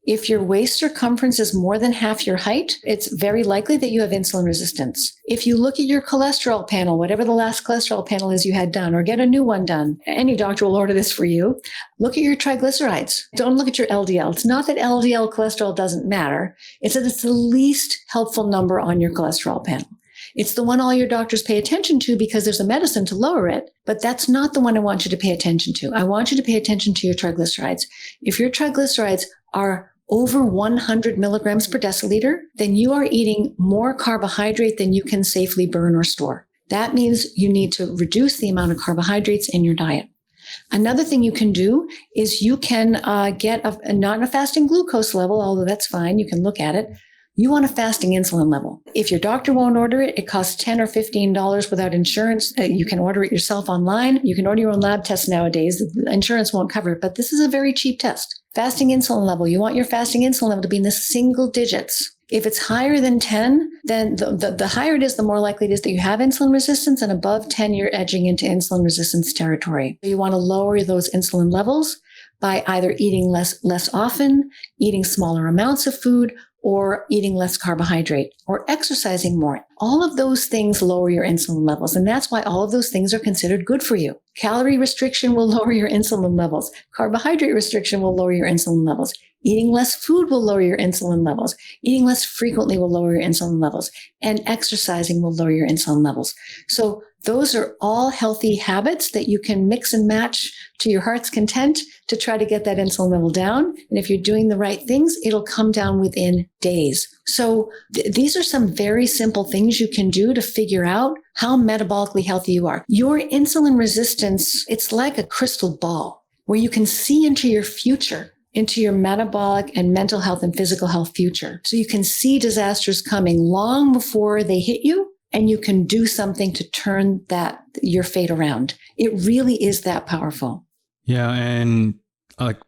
If your waist circumference is more than half your height, it's very likely that you have insulin resistance. If you look at your cholesterol panel, whatever the last cholesterol panel is you had done, or get a new one done, any doctor will order this for you. Look at your triglycerides. Don't look at your LDL. It's not that LDL cholesterol doesn't matter. It's that it's the least helpful number on your cholesterol panel. It's the one all your doctors pay attention to because there's a medicine to lower it, but that's not the one I want you to pay attention to. I want you to pay attention to your triglycerides. If your triglycerides are over 100 milligrams per deciliter, then you are eating more carbohydrate than you can safely burn or store. That means you need to reduce the amount of carbohydrates in your diet. Another thing you can do is you can get not a fasting glucose level, although that's fine. You can look at it. You want a fasting insulin level. If your doctor won't order it, it costs $10 or $15 without insurance. You can order it yourself online. You can order your own lab tests nowadays. The insurance won't cover it, but this is a very cheap test. Fasting insulin level. You want your fasting insulin level to be in the single digits. If it's higher than 10, then the higher it is, the more likely it is that you have insulin resistance, and above 10, you're edging into insulin resistance territory. You want to lower those insulin levels by either eating less often, eating smaller amounts of food, or eating less carbohydrate, or exercising more. All of those things lower your insulin levels, and that's why all of those things are considered good for you. Calorie restriction will lower your insulin levels. Carbohydrate restriction will lower your insulin levels. Eating less food will lower your insulin levels. Eating less frequently will lower your insulin levels. And exercising will lower your insulin levels. So those are all healthy habits that you can mix and match to your heart's content to try to get that insulin level down. And if you're doing the right things, it'll come down within days. So these are some very simple things you can do to figure out how metabolically healthy you are. Your insulin resistance, it's like a crystal ball where you can see into your future, into your metabolic and mental health and physical health future. So you can see disasters coming long before they hit you, and you can do something to turn your fate around. It really is that powerful. Yeah, and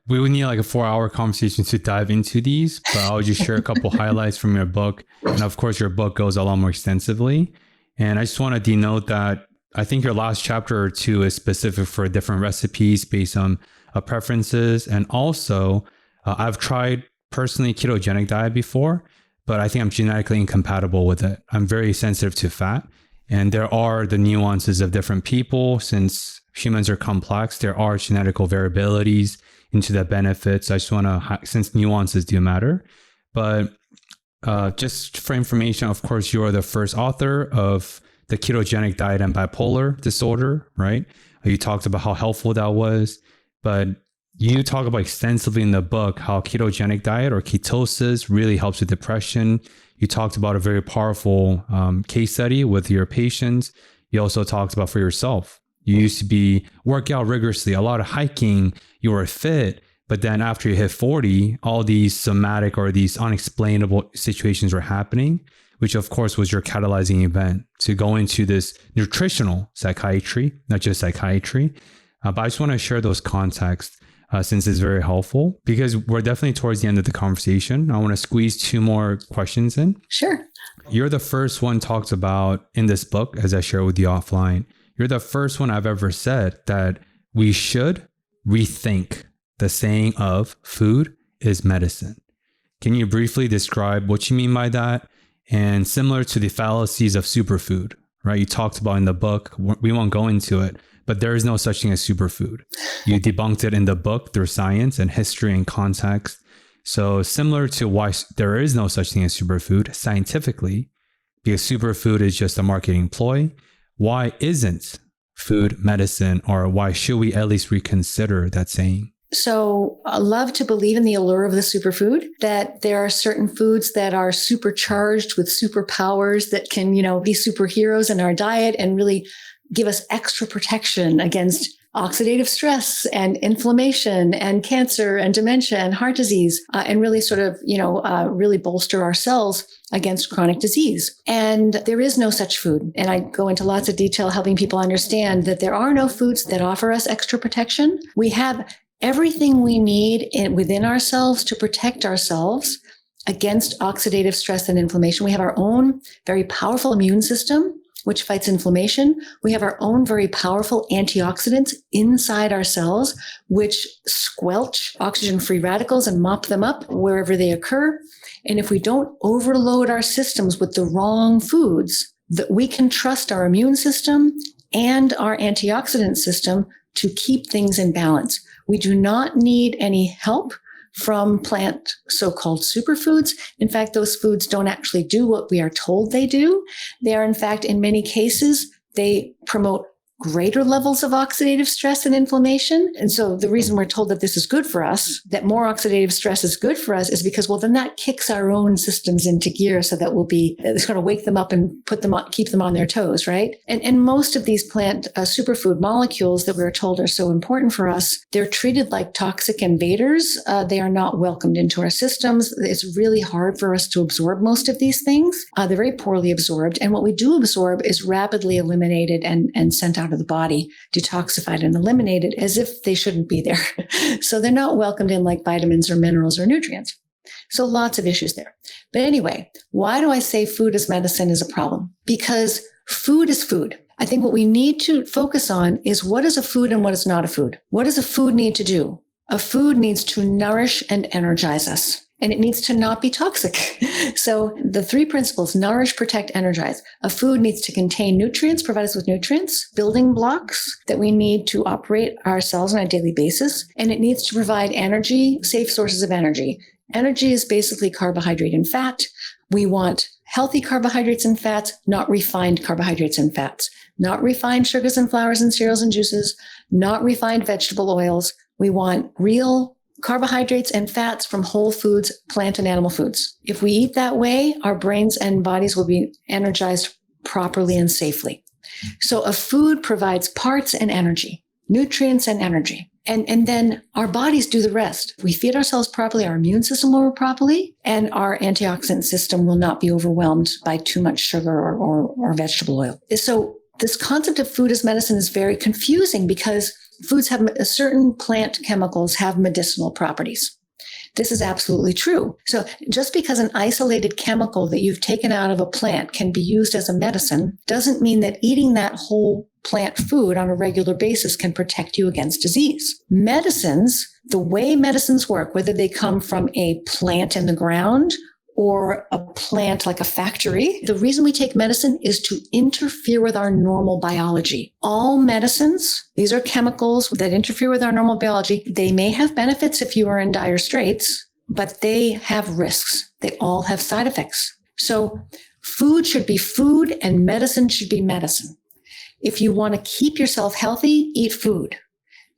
we would need a 4-hour conversation to dive into these, but I'll just share a couple highlights from your book. And of course, your book goes a lot more extensively. And I just want to denote that I think your last chapter or two is specific for different recipes based on preferences. And also, I've tried personally ketogenic diet before, but I think I'm genetically incompatible with it. I'm very sensitive to fat. And there are the nuances of different people. Since humans are complex, there are genetical variabilities into the benefits. I just want to, since nuances do matter. But just for information, of course, you're the first author of the ketogenic diet and bipolar disorder, right? You talked about how helpful that was, but you talk about extensively in the book how ketogenic diet or ketosis really helps with depression. You talked about a very powerful case study with your patients. You also talked about for yourself. You used to work out rigorously, a lot of hiking, you were fit, but then after you hit 40, all these somatic or these unexplainable situations were happening, which of course was your catalyzing event to go into this nutritional psychiatry, not just psychiatry. But I just want to share those contexts. since it's very helpful, because we're definitely towards the end of the conversation. I want to squeeze 2 more questions in. Sure. You're the first one talked about in this book, as I share with you offline. You're the first one I've ever said that we should rethink the saying of food is medicine. Can you briefly describe what you mean by that? And similar to the fallacies of superfood, right? You talked about in the book, we won't go into it, but there is no such thing as superfood. You debunked it in the book through science and history and context. So similar to why there is no such thing as superfood scientifically, because superfood is just a marketing ploy, why isn't food medicine, or why should we at least reconsider that saying? So I love to believe in the allure of the superfood, that there are certain foods that are supercharged with superpowers that can, be superheroes in our diet and really give us extra protection against oxidative stress and inflammation and cancer and dementia and heart disease, and really sort of, really bolster our cells against chronic disease. And there is no such food. And I go into lots of detail helping people understand that there are no foods that offer us extra protection. We have everything we need within ourselves to protect ourselves against oxidative stress and inflammation. We have our own very powerful immune system, which fights inflammation. We have our own very powerful antioxidants inside our cells, which squelch oxygen-free radicals and mop them up wherever they occur. And if we don't overload our systems with the wrong foods, that we can trust our immune system and our antioxidant system to keep things in balance. We do not need any help from plant so-called superfoods. In fact, those foods don't actually do what we are told they do. They are, in fact, in many cases, they promote greater levels of oxidative stress and inflammation. And so the reason we're told that this is good for us, that more oxidative stress is good for us, is because, well, then that kicks our own systems into gear so that it's going to wake them up and keep them on their toes, right? And most of these plant superfood molecules that we're told are so important for us, they're treated like toxic invaders. They are not welcomed into our systems. It's really hard for us to absorb most of these things. They're very poorly absorbed. And what we do absorb is rapidly eliminated and sent out of the body, detoxified and eliminated as if they shouldn't be there. So they're not welcomed in like vitamins or minerals or nutrients. So lots of issues there. But anyway, why do I say food as medicine is a problem? Because food is food. I think what we need to focus on is what is a food and what is not a food. What does a food need to do? A food needs to nourish and energize us. And it needs to not be toxic. So the 3 principles: nourish, protect, energize. A food needs to contain nutrients, provide us with nutrients, building blocks that we need to operate our cells on a daily basis. And it needs to provide energy, safe sources of energy. Energy is basically carbohydrate and fat. We want healthy carbohydrates and fats, not refined carbohydrates and fats, not refined sugars and flours and cereals and juices, not refined vegetable oils. We want real carbohydrates and fats from whole foods, plant and animal foods. If we eat that way, our brains and bodies will be energized properly and safely. So a food provides parts and energy, nutrients and energy. And then our bodies do the rest. If we feed ourselves properly, our immune system will work properly, and our antioxidant system will not be overwhelmed by too much sugar or vegetable oil. So this concept of food as medicine is very confusing because foods have certain plant chemicals have medicinal properties. This is absolutely true. So just because an isolated chemical that you've taken out of a plant can be used as a medicine doesn't mean that eating that whole plant food on a regular basis can protect you against disease. Medicines, the way medicines work, whether they come from a plant in the ground or a plant like a factory, the reason we take medicine is to interfere with our normal biology. All medicines, these are chemicals that interfere with our normal biology. They may have benefits if you are in dire straits, but they have risks. They all have side effects. So food should be food and medicine should be medicine. If you want to keep yourself healthy, eat food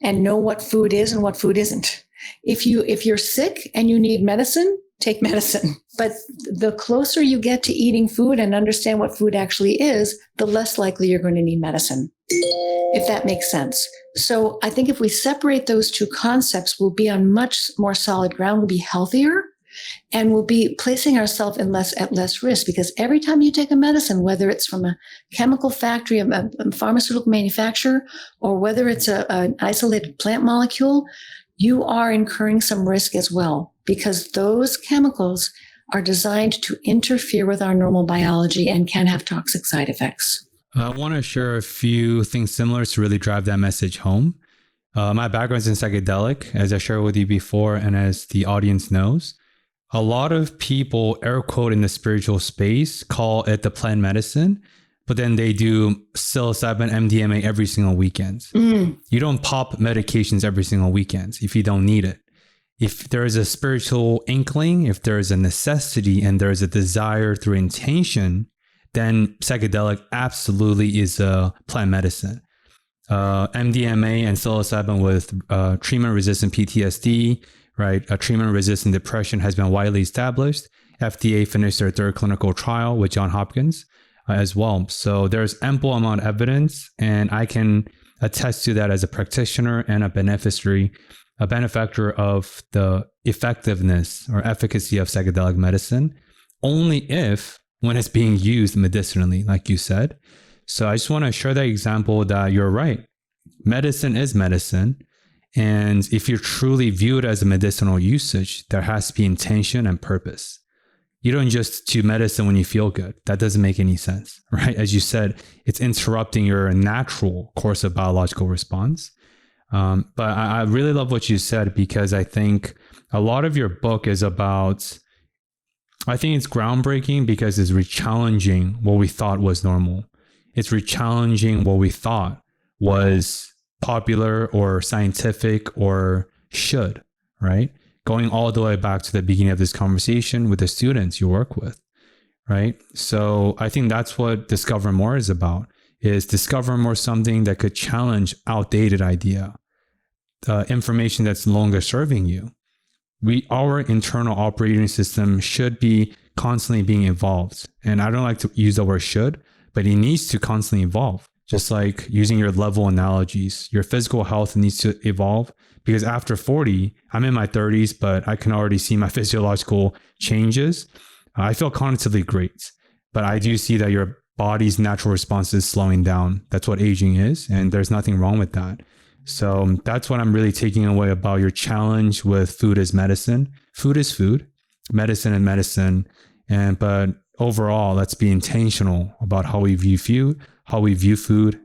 and know what food is and what food isn't. If you're sick and you need medicine, take medicine. But the closer you get to eating food and understand what food actually is, the less likely you're going to need medicine, if that makes sense. So I think if we separate those two concepts, we'll be on much more solid ground, we'll be healthier, and we'll be placing ourselves at less risk. Because every time you take a medicine, whether it's from a chemical factory, a pharmaceutical manufacturer, or whether it's an isolated plant molecule, you are incurring some risk as well, because those chemicals are designed to interfere with our normal biology and can have toxic side effects. I want to share a few things similar to really drive that message home. My background is in psychedelic, as I shared with you before, and as the audience knows. A lot of people, air quote, in the spiritual space call it the plant medicine, but then they do psilocybin, MDMA every single weekend. You don't pop medications every single weekend if you don't need it. If there is a spiritual inkling, if there is a necessity and there is a desire through intention, then psychedelic absolutely is a plant medicine. MDMA and psilocybin with treatment-resistant PTSD, right? A treatment-resistant depression has been widely established. FDA finished their third clinical trial with Johns Hopkins as well. So there's ample amount of evidence, and I can attest to that as a practitioner and a benefactor of the effectiveness or efficacy of psychedelic medicine, only if when it's being used medicinally, like you said. So I just want to share that example that you're right. Medicine is medicine. And if you truly view it as a medicinal usage, there has to be intention and purpose. You don't just do medicine when you feel good. That doesn't make any sense, right? As you said, it's interrupting your natural course of biological response. But I really love what you said, because I think a lot of your book is about, I think it's groundbreaking because it's re-challenging what we thought was normal. It's re-challenging what we thought was popular or scientific or should, right? Going all the way back to the beginning of this conversation with the students you work with, right? So I think that's what Discover More is about, is Discover More something that could challenge outdated idea, information that's no longer serving you. Our internal operating system should be constantly being evolved. And I don't like to use the word should, but it needs to constantly evolve. Just like using your level analogies, your physical health needs to evolve, because after 40, I'm in my 30s, but I can already see my physiological changes. I feel cognitively great, but I do see that your body's natural response is slowing down. That's what aging is, and there's nothing wrong with that. So that's what I'm really taking away about your challenge with food is medicine. Food is food, medicine and medicine. But overall, let's be intentional about how we view food,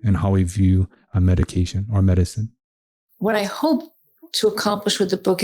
and how we view a medication or medicine. What I hope to accomplish with the book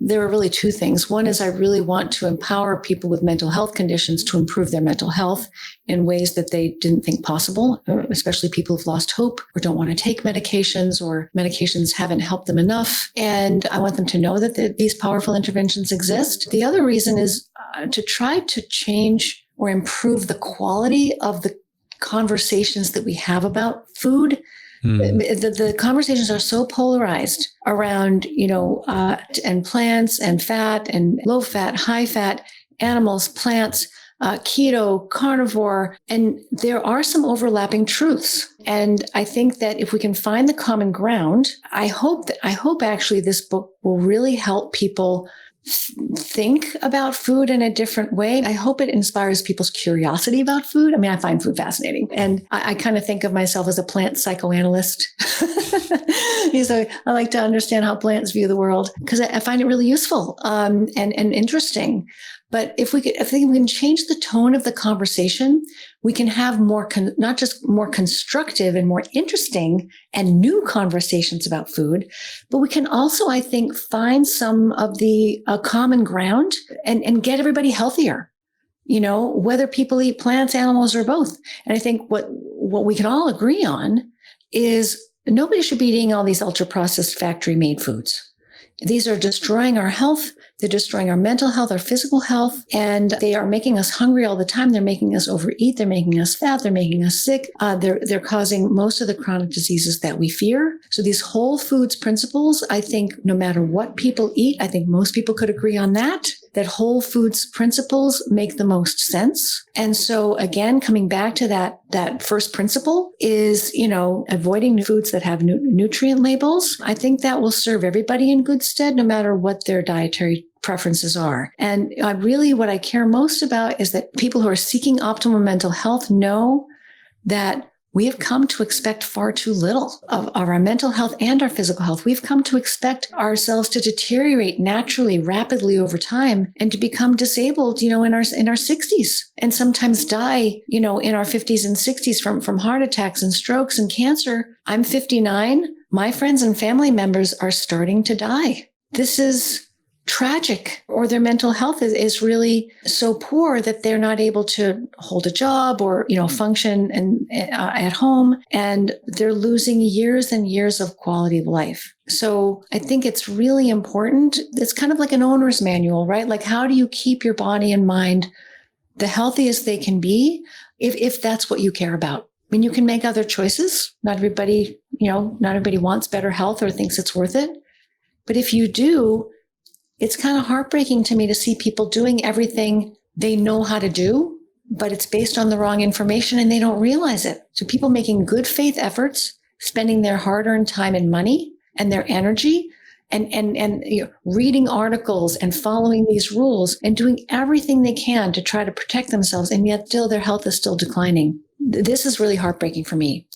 there are really two things. One is I really want to empower people with mental health conditions to improve their mental health in ways that they didn't think possible, especially people who've lost hope or don't want to take medications, or medications haven't helped them enough. And I want them to know that these powerful interventions exist. The other reason is to try to change or improve the quality of the conversations that we have about food. The conversations are so polarized around, and plants and fat and low fat, high fat, animals, plants, keto, carnivore, and there are some overlapping truths. And I think that if we can find the common ground, I hope actually this book will really help people think about food in a different way. I hope it inspires people's curiosity about food. I mean, I find food fascinating, and I kind of think of myself as a plant psychoanalyst. So I like to understand how plants view the world, because I find it really useful and interesting. But if we can change the tone of the conversation, we can have more, not just more constructive and more interesting and new conversations about food, but we can also, I think, find some of the common ground and get everybody healthier, whether people eat plants, animals, or both. And I think what we can all agree on is nobody should be eating all these ultra processed factory made foods. These are destroying our health. They're destroying our mental health, our physical health, and they are making us hungry all the time. They're making us overeat. They're making us fat. They're making us sick. They're causing most of the chronic diseases that we fear. So these whole foods principles, I think no matter what people eat, I think most people could agree on that whole foods principles make the most sense. And so again, coming back to that first principle is, avoiding foods that have nutrient labels. I think that will serve everybody in good stead, no matter what their dietary preferences are. And what I care most about is that people who are seeking optimal mental health know that we have come to expect far too little of our mental health and our physical health. We've come to expect ourselves to deteriorate naturally, rapidly over time, and to become disabled, in our 60s, and sometimes die, in our 50s and 60s from heart attacks and strokes and cancer. I'm 59. My friends and family members are starting to die. This is tragic, or their mental health is really so poor that they're not able to hold a job or, function at home, and they're losing years and years of quality of life. So I think it's really important. It's kind of like an owner's manual, right? Like, how do you keep your body and mind the healthiest they can be if that's what you care about? I mean, you can make other choices. Not everybody wants better health or thinks it's worth it. But if you do, it's kind of heartbreaking to me to see people doing everything they know how to do, but it's based on the wrong information and they don't realize it. So people making good faith efforts, spending their hard-earned time and money and their energy and reading articles and following these rules and doing everything they can to try to protect themselves, and yet still their health is still declining. This is really heartbreaking for me,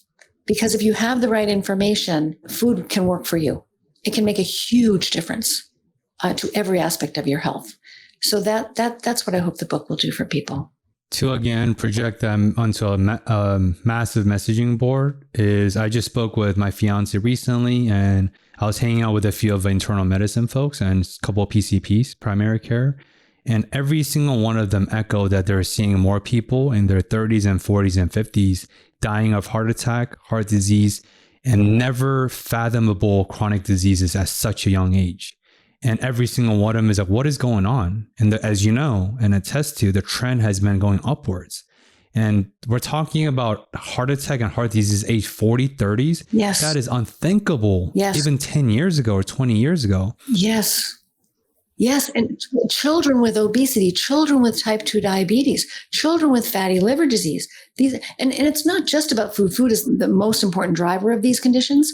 because if you have the right information, food can work for you. It can make a huge difference to every aspect of your health. So that's what I hope the book will do for people. To again project them onto a massive messaging board is, I just spoke with my fiance recently, and I was hanging out with a few of the internal medicine folks and a couple of PCPs, primary care, and every single one of them echoed that they're seeing more people in their 30s and 40s and 50s dying of heart attack, heart disease, and never fathomable chronic diseases at such a young age. And every single one of them is like, what is going on? And as you know, and attest to, the trend has been going upwards. And we're talking about heart attack and heart disease age 40, 30s. Yes. That is unthinkable. Yes. Even 10 years ago or 20 years ago. Yes. Yes. And children with obesity, children with type 2 diabetes, children with fatty liver disease. And it's not just about food. Food is the most important driver of these conditions.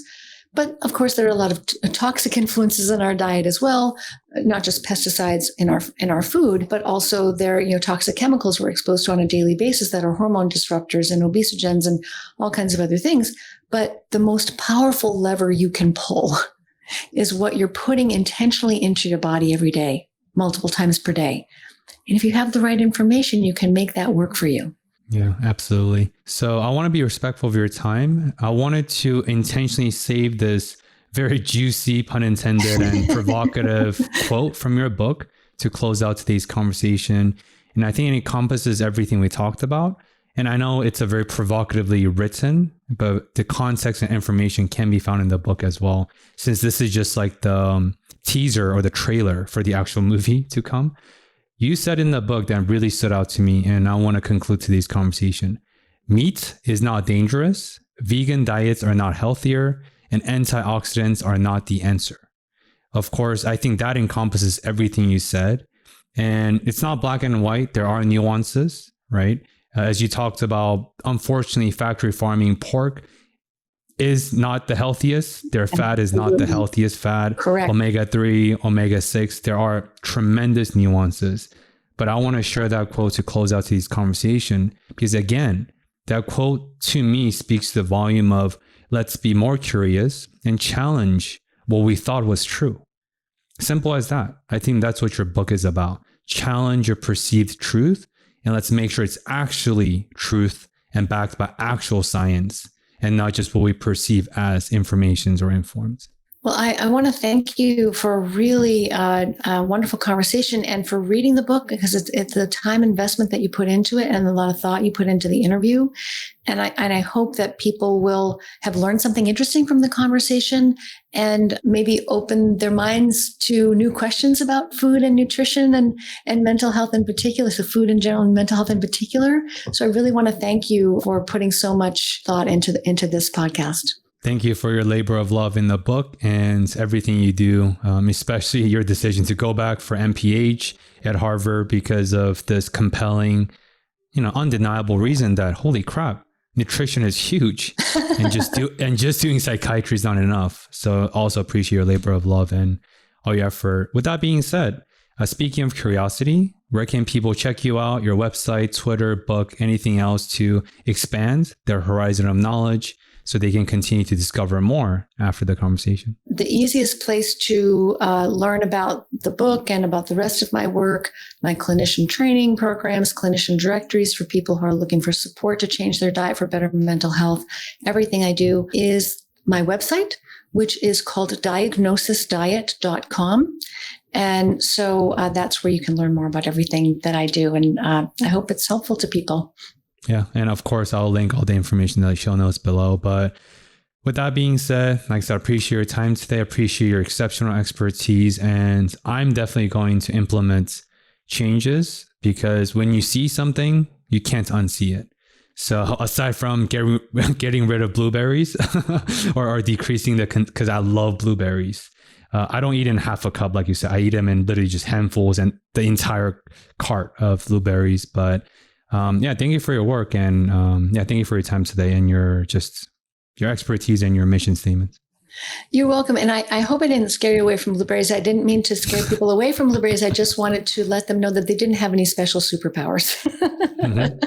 But of course, there are a lot of toxic influences in our diet as well, not just pesticides in our food, but also there are toxic chemicals we're exposed to on a daily basis that are hormone disruptors and obesogens and all kinds of other things. But the most powerful lever you can pull is what you're putting intentionally into your body every day, multiple times per day. And if you have the right information, you can make that work for you. Yeah, absolutely. So I want to be respectful of your time. I wanted to intentionally save this very juicy, pun intended, and provocative quote from your book to close out today's conversation. And I think it encompasses everything we talked about. And I know it's a very provocatively written, but the context and information can be found in the book as well, since this is just like the teaser or the trailer for the actual movie to come. You said in the book that really stood out to me, and I want to conclude today's conversation. Meat is not dangerous, vegan diets are not healthier, and antioxidants are not the answer. Of course, I think that encompasses everything you said. And it's not black and white. There are nuances, right? As you talked about, unfortunately, factory farming pork is not the healthiest. Their fat is not the healthiest fat. Correct. Omega-3, omega-6, there are tremendous nuances. But I want to share that quote to close out today's conversation, because again, that quote to me speaks to the volume of let's be more curious and challenge what we thought was true. Simple as that. I think that's what your book is about. Challenge your perceived truth, and let's make sure it's actually truth and backed by actual science, and not just what we perceive as informations or informed. Well, I want to thank you for a really wonderful conversation and for reading the book, because it's the time investment that you put into it and a lot of thought you put into the interview. And I hope that people will have learned something interesting from the conversation and maybe open their minds to new questions about food and nutrition and mental health in particular. So food in general and mental health in particular. So I really want to thank you for putting so much thought into this podcast. Thank you for your labor of love in the book and everything you do, especially your decision to go back for MPH at Harvard because of this compelling, undeniable reason that, holy crap, nutrition is huge and just doing psychiatry is not enough. So also appreciate your labor of love and all your effort. With that being said, Speaking of curiosity, where can people check you out? Your website, Twitter, book, anything else to expand their horizon of knowledge so they can continue to discover more after the conversation? The easiest place to learn about the book and about the rest of my work, my clinician training programs, clinician directories for people who are looking for support to change their diet for better mental health, everything I do is my website, which is called diagnosisdiet.com. And so that's where you can learn more about everything that I do. And I hope it's helpful to people. Yeah. And of course, I'll link all the information in the show notes below. But with that being said, like I said, I appreciate your time today. I appreciate your exceptional expertise. And I'm definitely going to implement changes because when you see something, you can't unsee it. So aside from getting rid of blueberries or decreasing because I love blueberries. I don't eat in half a cup, like you said. I eat them in literally just handfuls and the entire cart of blueberries. But thank you for your work. And thank you for your time today and your expertise and your mission statements. You're welcome. And I hope I didn't scare you away from blueberries. I didn't mean to scare people away from blueberries. I just wanted to let them know that they didn't have any special superpowers.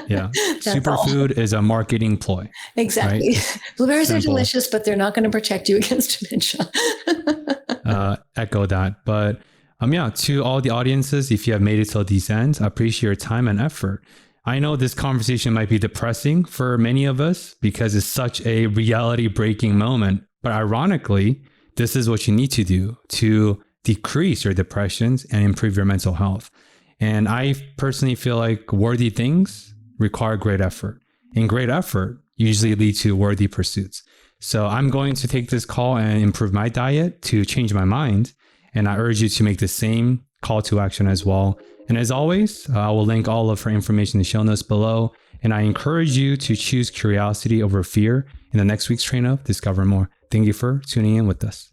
Yeah. Superfood is a marketing ploy. Exactly. Right? Blueberries Simple. are delicious, but they're not going to protect you against dementia. Echo that. But to all the audiences, if you have made it till these ends, I appreciate your time and effort. I know this conversation might be depressing for many of us because it's such a reality breaking moment. But ironically, this is what you need to do to decrease your depressions and improve your mental health. And I personally feel like worthy things require great effort. And great effort usually leads to worthy pursuits. So I'm going to take this call and improve my diet to change my mind. And I urge you to make the same call to action as well. And as always, I will link all of her information in the show notes below. And I encourage you to choose curiosity over fear in the next week's Train Up Discover More. Thank you for tuning in with us.